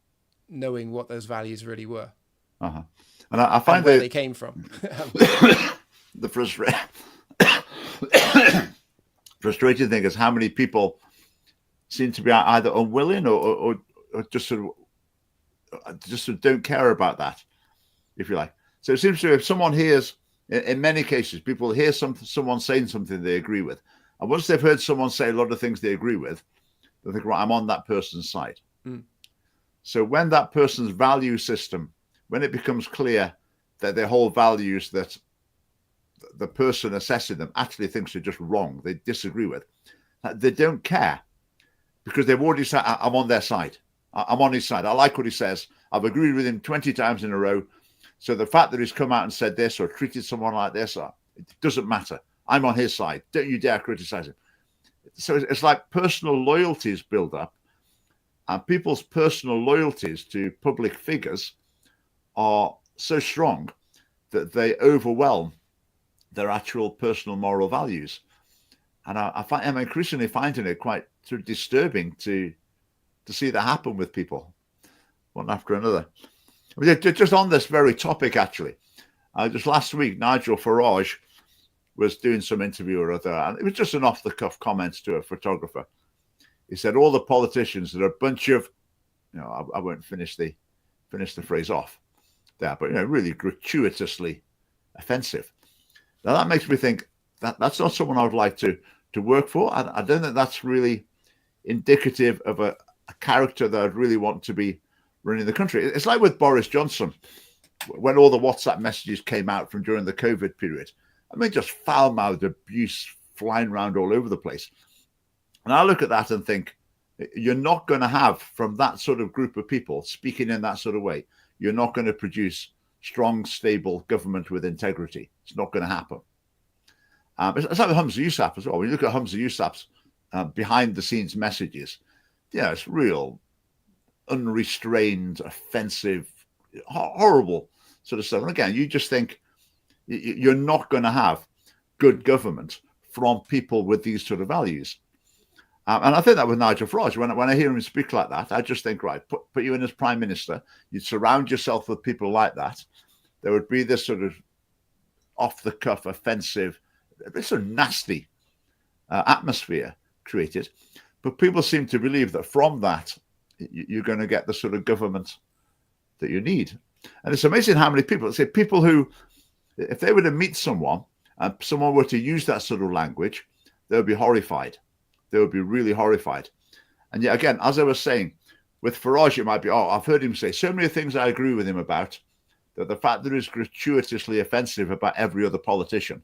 knowing what those values really were. And I find where they came from. The frustrating thing is how many people seem to be either unwilling or just sort of don't care about that, if you like. So it seems to if someone hears, in many cases, people hear someone saying something they agree with, and once they've heard someone say a lot of things they agree with, they think, right, I'm on that person's side. So when that person's value system, when it becomes clear that their whole values that the person assessing them actually thinks are just wrong, they disagree with, they don't care, because they've already said, I'm on their side. I'm on his side. I like what he says. I've agreed with him 20 times in a row. So the fact that he's come out and said this or treated someone like this, it doesn't matter. I'm on his side. Don't you dare criticize him. So it's like personal loyalties build up, and people's personal loyalties to public figures are so strong that they overwhelm their actual personal moral values. And I'm increasingly finding it quite sort of disturbing to see that happen with people, one after another. I mean, just on this very topic, actually, just last week, Nigel Farage was doing some interview or other, and it was just an off-the-cuff comment to a photographer. He said, all the politicians are a bunch of, I won't finish the phrase off there, but really gratuitously offensive. Now that makes me think that's not someone I would like to work for. I don't think that's really indicative of a character that I'd really want to be running the country. It's like with Boris Johnson, when all the WhatsApp messages came out from during the COVID period. I mean, just foul-mouthed abuse flying around all over the place. And I look at that and think, you're not going to have, from that sort of group of people speaking in that sort of way, you're not going to produce strong, stable government with integrity. It's not going to happen. It's like with Humza Yousaf as well. When you look at Humza Yousaf's behind-the-scenes messages, it's real, unrestrained, offensive, horrible sort of stuff. And again, you just think you're not going to have good government from people with these sort of values. And I think that with Nigel Farage, when I hear him speak like that, I just think, right, put you in as prime minister, you'd surround yourself with people like that. There would be this sort of off-the-cuff, offensive, this sort of nasty atmosphere created. But people seem to believe that from that, you're going to get the sort of government that you need. And it's amazing how many people, people who, if they were to meet someone and someone were to use that sort of language, they would be horrified. They would be really horrified. And yet again, as I was saying, with Farage, it might be, oh, I've heard him say so many things I agree with him about, that the fact that he's gratuitously offensive about every other politician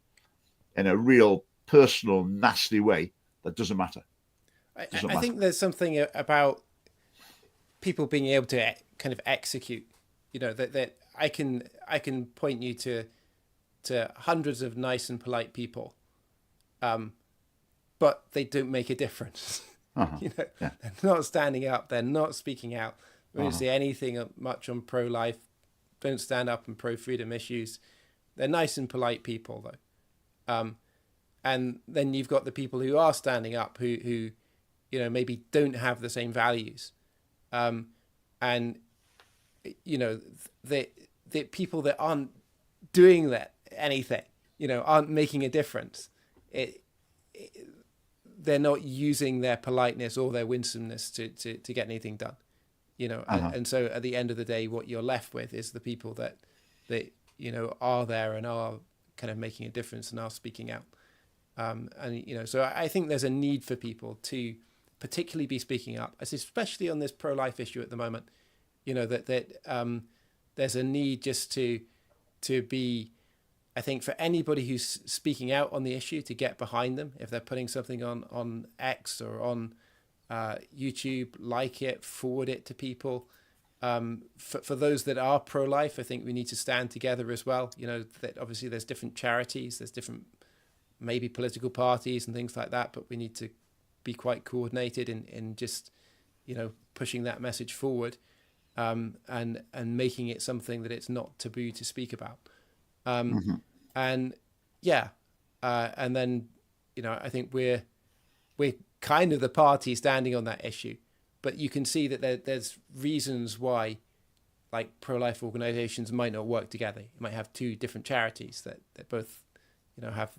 in a real personal, nasty way, that doesn't matter. I think there's something about people being able to kind of execute, that I can point you to hundreds of nice and polite people, but they don't make a difference. They're not standing up, they're not speaking out. They don't say anything much on pro-life, don't stand up on pro-freedom issues. They're nice and polite people, though. And then you've got the people who are standing up, who maybe don't have the same values. And, the people that aren't doing anything, aren't making a difference. They're not using their politeness or their winsomeness to get anything done, and so at the end of the day, what you're left with is the people that are there and are kind of making a difference and are speaking out. So I think there's a need for people to particularly be speaking up, especially on this pro-life issue at the moment, that there's a need just to be, I think, for anybody who's speaking out on the issue, to get behind them. If they're putting something on X or on YouTube, like it, forward it to people. For those that are pro-life, I think we need to stand together as well. That obviously there's different charities, there's different maybe political parties and things like that, but we need to be quite coordinated in just, pushing that message forward, and making it something that it's not taboo to speak about. And then, I think we're kind of the party standing on that issue, but you can see that there's reasons why, like, pro-life organizations might not work together. You might have two different charities that both, have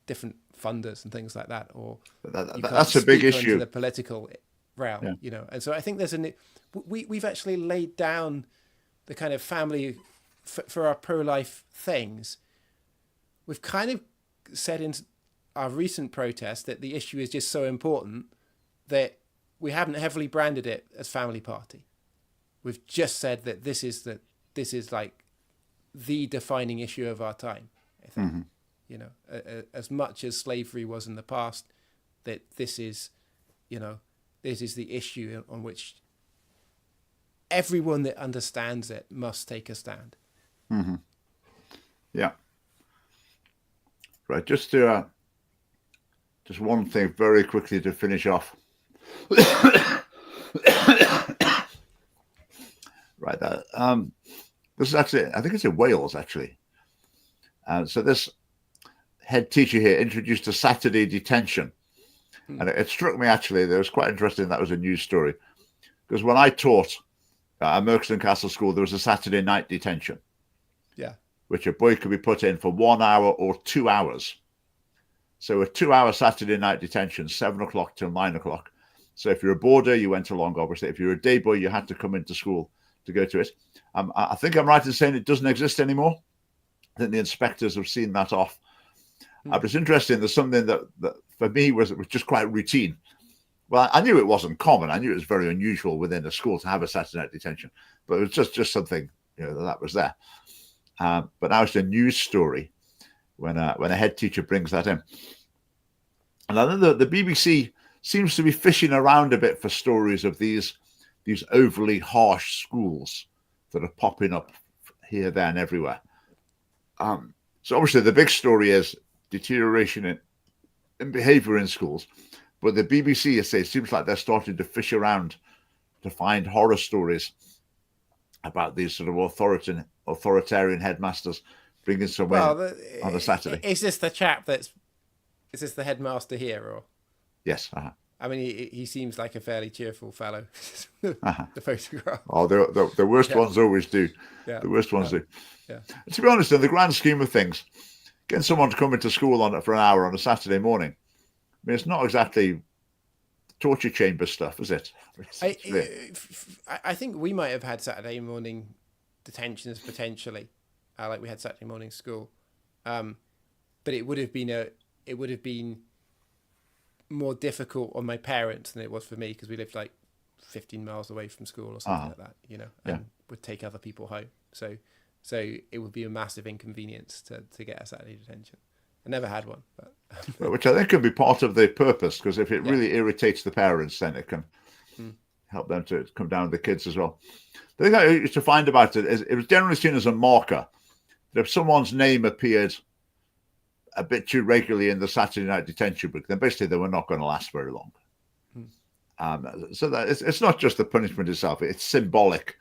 different funders and things like that, or that's a big issue. Into the political realm, and so I think there's we've actually laid down the kind of family for our pro-life things. We've kind of said in our recent protest that the issue is just so important that we haven't heavily branded it as family party. We've just said that this is like the defining issue of our time, I think. As much as slavery was in the past, that this is the issue on which everyone that understands it must take a stand. Yeah. Right. Just one thing very quickly to finish off. Right. This is actually, I think it's in Wales, actually. So this head teacher here introduced a Saturday detention. And it struck me, actually, that it was quite interesting. That was a news story. Because when I taught at Merkston Castle School, there was a Saturday night detention. Yeah. Which a boy could be put in for 1 hour or 2 hours. So a 2-hour Saturday night detention, 7 o'clock till 9 o'clock. So if you're a boarder, you went along, obviously. If you're a day boy, you had to come into school to go to it. I think I'm right in saying it doesn't exist anymore. I think the inspectors have seen that off. But it's interesting. There's something that for me was just quite routine. Well, I knew it wasn't common. I knew it was very unusual within a school to have a Saturday night detention. But it was just something, that was there. But now it's a news story when a head teacher brings that in. And I know the BBC seems to be fishing around a bit for stories of these overly harsh schools that are popping up here, there, and everywhere. So obviously the big story is deterioration in behaviour in schools. But the BBC, it seems like they're starting to fish around to find horror stories about these sort of authoritarian headmasters bringing someone on a Saturday. Is this the chap is this the headmaster here, or? Yes. I mean, he seems like a fairly cheerful fellow. The photograph. Oh, the worst ones always do. Yeah. The worst ones do. Yeah. To be honest, in the grand scheme of things, getting someone to come into school for an hour on a Saturday morning, I mean, it's not exactly torture chamber stuff, is it? I think we might have had Saturday morning detentions potentially, like we had Saturday morning school, but it would have been more difficult on my parents than it was for me, because we lived like 15 miles away from school or something like that, you know, and would take other people home. So it would be a massive inconvenience to get a Saturday detention. I never had one, but which I think can be part of the purpose, because if it really irritates the parents, then it can help them to come down with the kids as well. The thing I used to find about it is it was generally seen as a marker that if someone's name appeared a bit too regularly in the Saturday night detention book, then basically they were not going to last very long. So that it's not just the punishment itself; it's symbolic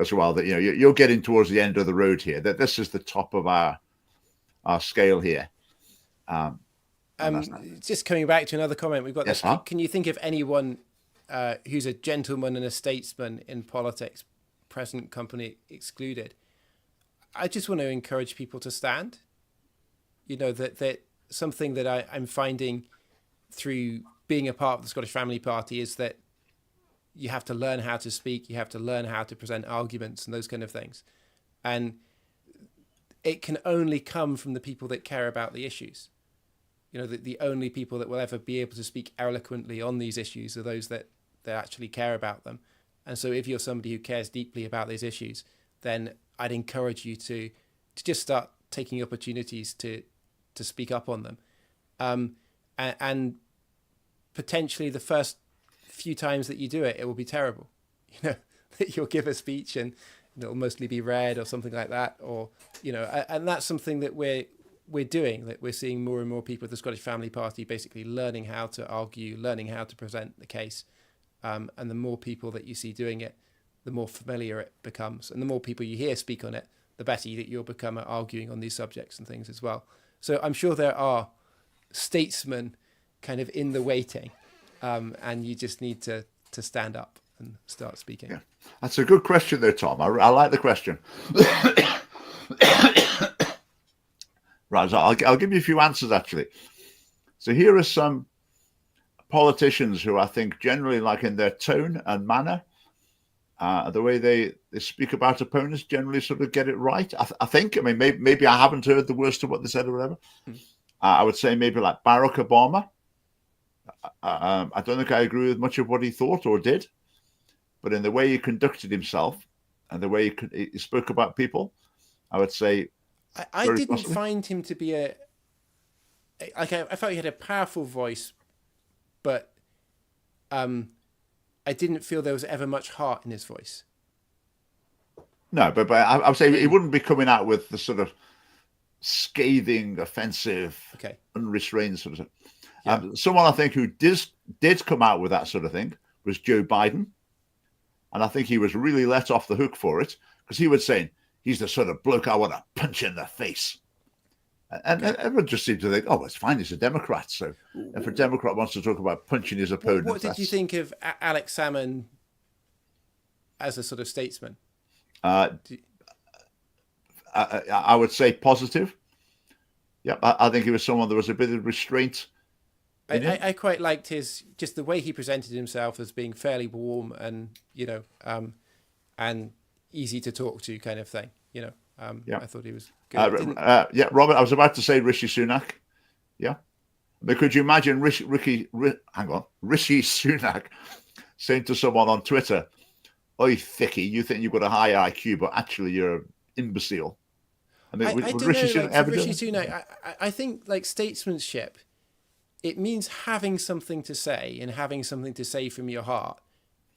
as well. That, you know, you're getting towards the end of the road here. That this is the top of our scale here. Just coming back to another comment we've got. Yes, this. Can you think of anyone who's a gentleman and a statesman in politics, present company excluded? I just want to encourage people to stand. You know, that something that I'm finding through being a part of the Scottish Family Party is that you have to learn how to speak, you have to learn how to present arguments and those kind of things. And it can only come from the people that care about the issues. You know, the only people that will ever be able to speak eloquently on these issues are those that actually care about them. And so if you're somebody who cares deeply about these issues, then I'd encourage you to just start taking opportunities to speak up on them. And potentially the first few times that you do it, it will be terrible. You know, that you'll give a speech and it'll mostly be read or something like that, or, you know, and that's something that we're doing, that we're seeing more and more people at the Scottish Family Party basically learning how to argue, learning how to present the case. And the more people that you see doing it, the more familiar it becomes. And the more people you hear speak on it, the better that you'll become at arguing on these subjects and things as well. So I'm sure there are statesmen kind of in the waiting, and you just need to stand up and start speaking. Yeah, that's a good question there, Tom. I like the question. Right, so I'll give you a few answers, actually. So here are some politicians who I think generally, like in their tone and manner, the way they speak about opponents, generally sort of get it right. I think. I mean, maybe I haven't heard the worst of what they said or whatever. I would say maybe like Barack Obama. I don't think I agree with much of what he thought or did, but in the way he conducted himself and the way he spoke about people, I would say. I didn't find him to be I thought he had a powerful voice, but I didn't feel there was ever much heart in his voice. No, but I would say he wouldn't be coming out with the sort of scathing, offensive, unrestrained sort of thing. Someone I think who did come out with that sort of thing was Joe Biden. And I think he was really let off the hook for it, because he was saying, he's the sort of bloke I want to punch in the face. And everyone just seemed to think, oh, it's fine, he's a Democrat. So if a Democrat wants to talk about punching his opponent... What did you think of Alex Salmond as a sort of statesman? I would say positive. Yeah, I think he was someone there was a bit of restraint. I quite liked just the way he presented himself as being fairly warm and, you know, and easy to talk to kind of thing, you know. I thought he was good. Robert, I was about to say Rishi Sunak. Yeah. But could you imagine Rishi Sunak saying to someone on Twitter, "Oi, Thicky, you think you've got a high IQ, but actually you're an imbecile." I don't know, Rishi Sunak, I think like statesmanship, it means having something to say and having something to say from your heart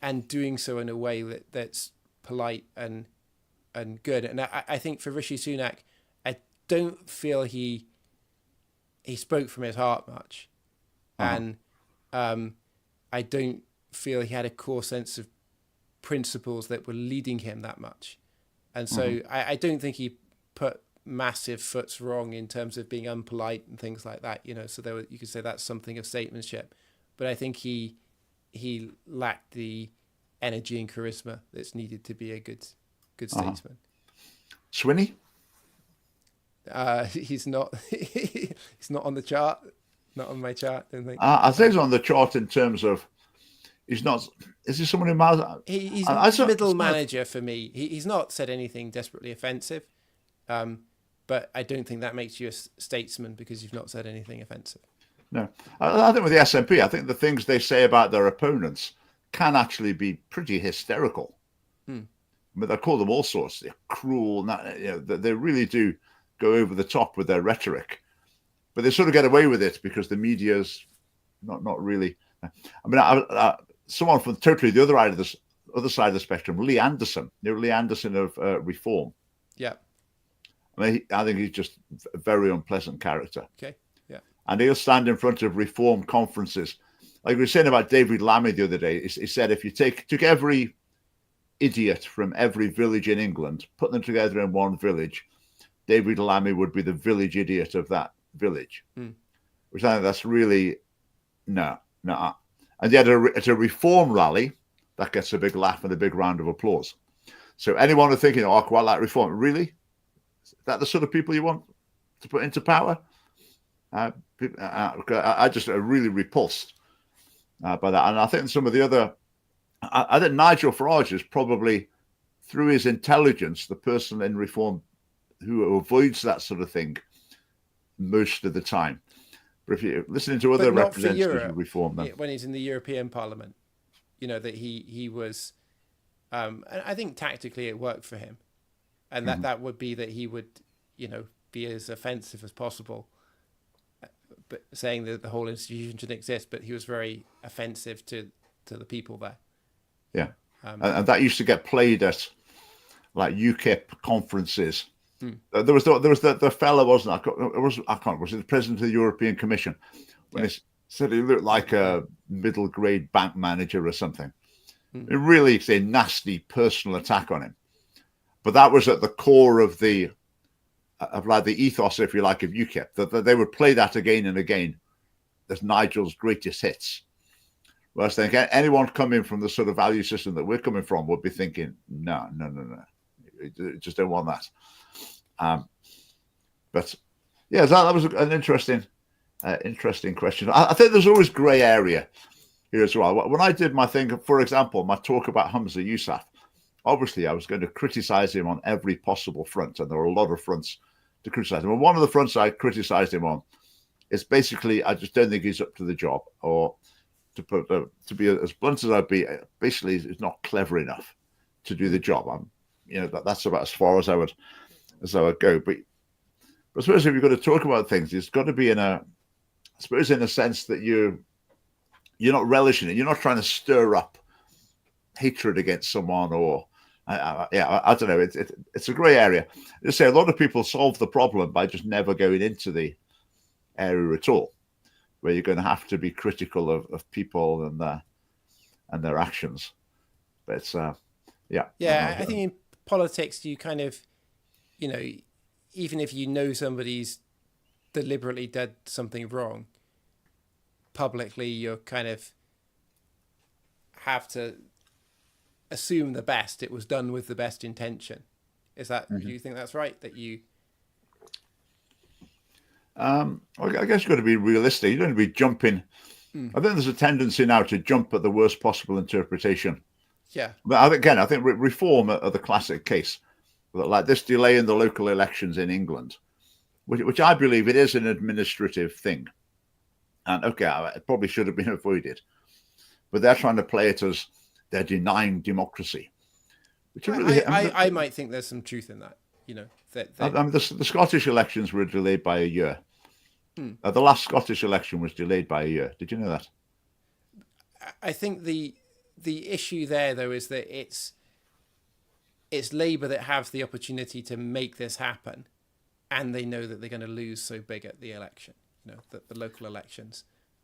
and doing so in a way that's polite and good. And I think for Rishi Sunak, I don't feel he spoke from his heart much. And I don't feel he had a core sense of principles that were leading him that much. And so I don't think he put massive foots wrong in terms of being unpolite and things like that, you know. So you could say that's something of statesmanship. But I think he lacked the energy and charisma that's needed to be a good statesman. Swinney? He's not. He's not on the chart. Not on my chart. I don't think. I say he's on the chart in terms of he's not. Is he someone who he's middle manager for me. He's not said anything desperately offensive, but I don't think that makes you a statesman because you've not said anything offensive. No, I think with the SNP, I think the things they say about their opponents can actually be pretty hysterical. But they call them all sorts. They're cruel. They really do go over the top with their rhetoric. But they sort of get away with it because the media's not really. I mean, someone from totally the other side of the spectrum, Lee Anderson. Lee Anderson of Reform. Yeah. I think he's just a very unpleasant character. Okay. Yeah. And he'll stand in front of Reform conferences. Like we were saying about David Lammy the other day, he said if you took every idiot from every village in England, put them together in one village, David Lammy would be the village idiot of that village. Which I think that's really no. And yet at a Reform rally, that gets a big laugh and a big round of applause. So anyone who's thinking, I quite like Reform, really? Is that the sort of people you want to put into power? I just really repulsed by that. And I think some of the other, I think Nigel Farage is probably, through his intelligence, the person in Reform who avoids that sort of thing most of the time. But if you're listening to other representatives of Reform, then when he's in the European Parliament, that he was, and I think tactically it worked for him, and that would be that he would, be as offensive as possible, but saying that the whole institution should exist, but he was very offensive to the people there. Yeah, and that used to get played at like UKIP conferences. There was the fellow, wasn't I can't remember, was it the president of the European Commission, when he said he looked like a middle grade bank manager or something. It really is a nasty personal attack on him. But that was at the core of the ethos, if you like, of UKIP, that they would play that again and again as Nigel's greatest hits. Whereas I think anyone coming from the sort of value system that we're coming from would be thinking, no, you just don't want that. But yeah, that was an interesting question. I think there's always grey area here as well. When I did my thing, for example, my talk about Hamza Yousaf, obviously I was going to criticize him on every possible front, and there were a lot of fronts to criticize him. And one of the fronts I criticized him on is basically I just don't think he's up to the job, or to be as blunt as I'd be, basically he's not clever enough to do the job. That's about as far as I would go. But I suppose if you're going to talk about things, it's got to be in a sense that you're not relishing it. You're not trying to stir up hatred against someone, or I don't know. It's a grey area. Just say a lot of people solve the problem by just never going into the area at all, where you're going to have to be critical of people and their actions. But it's I think in politics you kind of, even if somebody's deliberately did something wrong, publicly you kind of have to assume the best. It was done with the best intention. Is that, do you think that's right? That you... I guess you've got to be realistic. You don't want to be jumping. I think there's a tendency now to jump at the worst possible interpretation. Yeah. But I think Reform are the classic case. Like this delay in the local elections in England, which I believe it is an administrative thing. And it probably should have been avoided. But they're trying to play it as they're denying democracy. Which I might think there's some truth in that. The Scottish elections were delayed by a year. The last Scottish election was delayed by a year. Did you know that? I think the issue there, though, is that it's Labour that have the opportunity to make this happen, and they know that they're going to lose so big at the election, the local elections,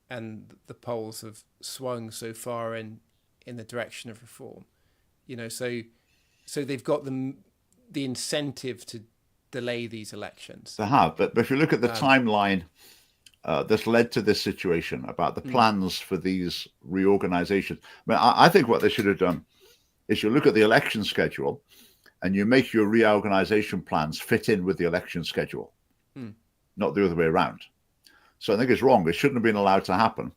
and the polls have swung so far in the direction of Reform, so they've got the incentive to delay these elections. They have, but if you look at the timeline that's led to this situation about the plans for these reorganizations, I think what they should have done is you look at the election schedule and you make your reorganization plans fit in with the election schedule, not the other way around. So I think it's wrong. It shouldn't have been allowed to happen.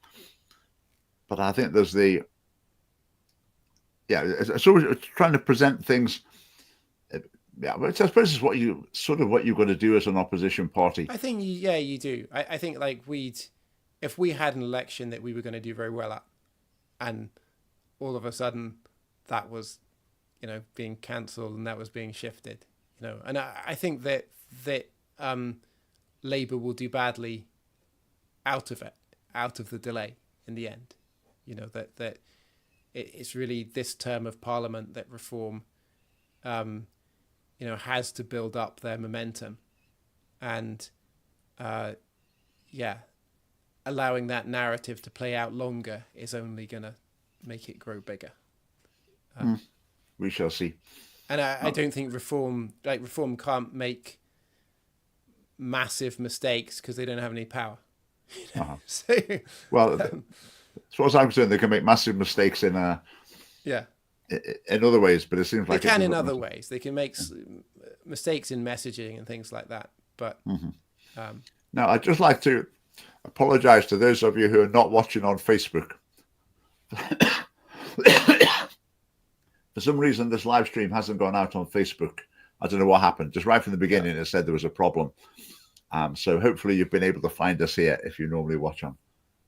But I think there's it's always trying to present things. But I suppose it's what you've got to do as an opposition party. I think, you do. I think if we had an election that we were going to do very well at, and all of a sudden that was, being cancelled and that was being shifted, and I think that Labour will do badly out of the delay in the end. That it's really this term of Parliament that reform, has to build up their momentum, and allowing that narrative to play out longer is only going to make it grow bigger. We shall see. And I don't think reform can't make massive mistakes because they don't have any power. So, well, as far as I'm concerned, they can make massive mistakes in other ways, but it seems like they can in other ways. They can make mistakes in messaging and things like that. But now, I'd just like to apologise to those of you who are not watching on Facebook. For some reason, this live stream hasn't gone out on Facebook. I don't know what happened. Just right from the beginning, it said there was a problem. So hopefully you've been able to find us here if you normally watch on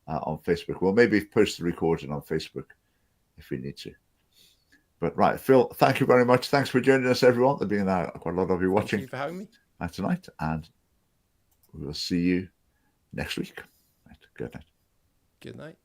Facebook. We'll maybe post the recording on Facebook if we need to. But right, Phil, thank you very much. Thanks for joining us, everyone. There's been quite a lot of you watching. Thank you for having me tonight, and we will see you next week. Right, good night. Good night.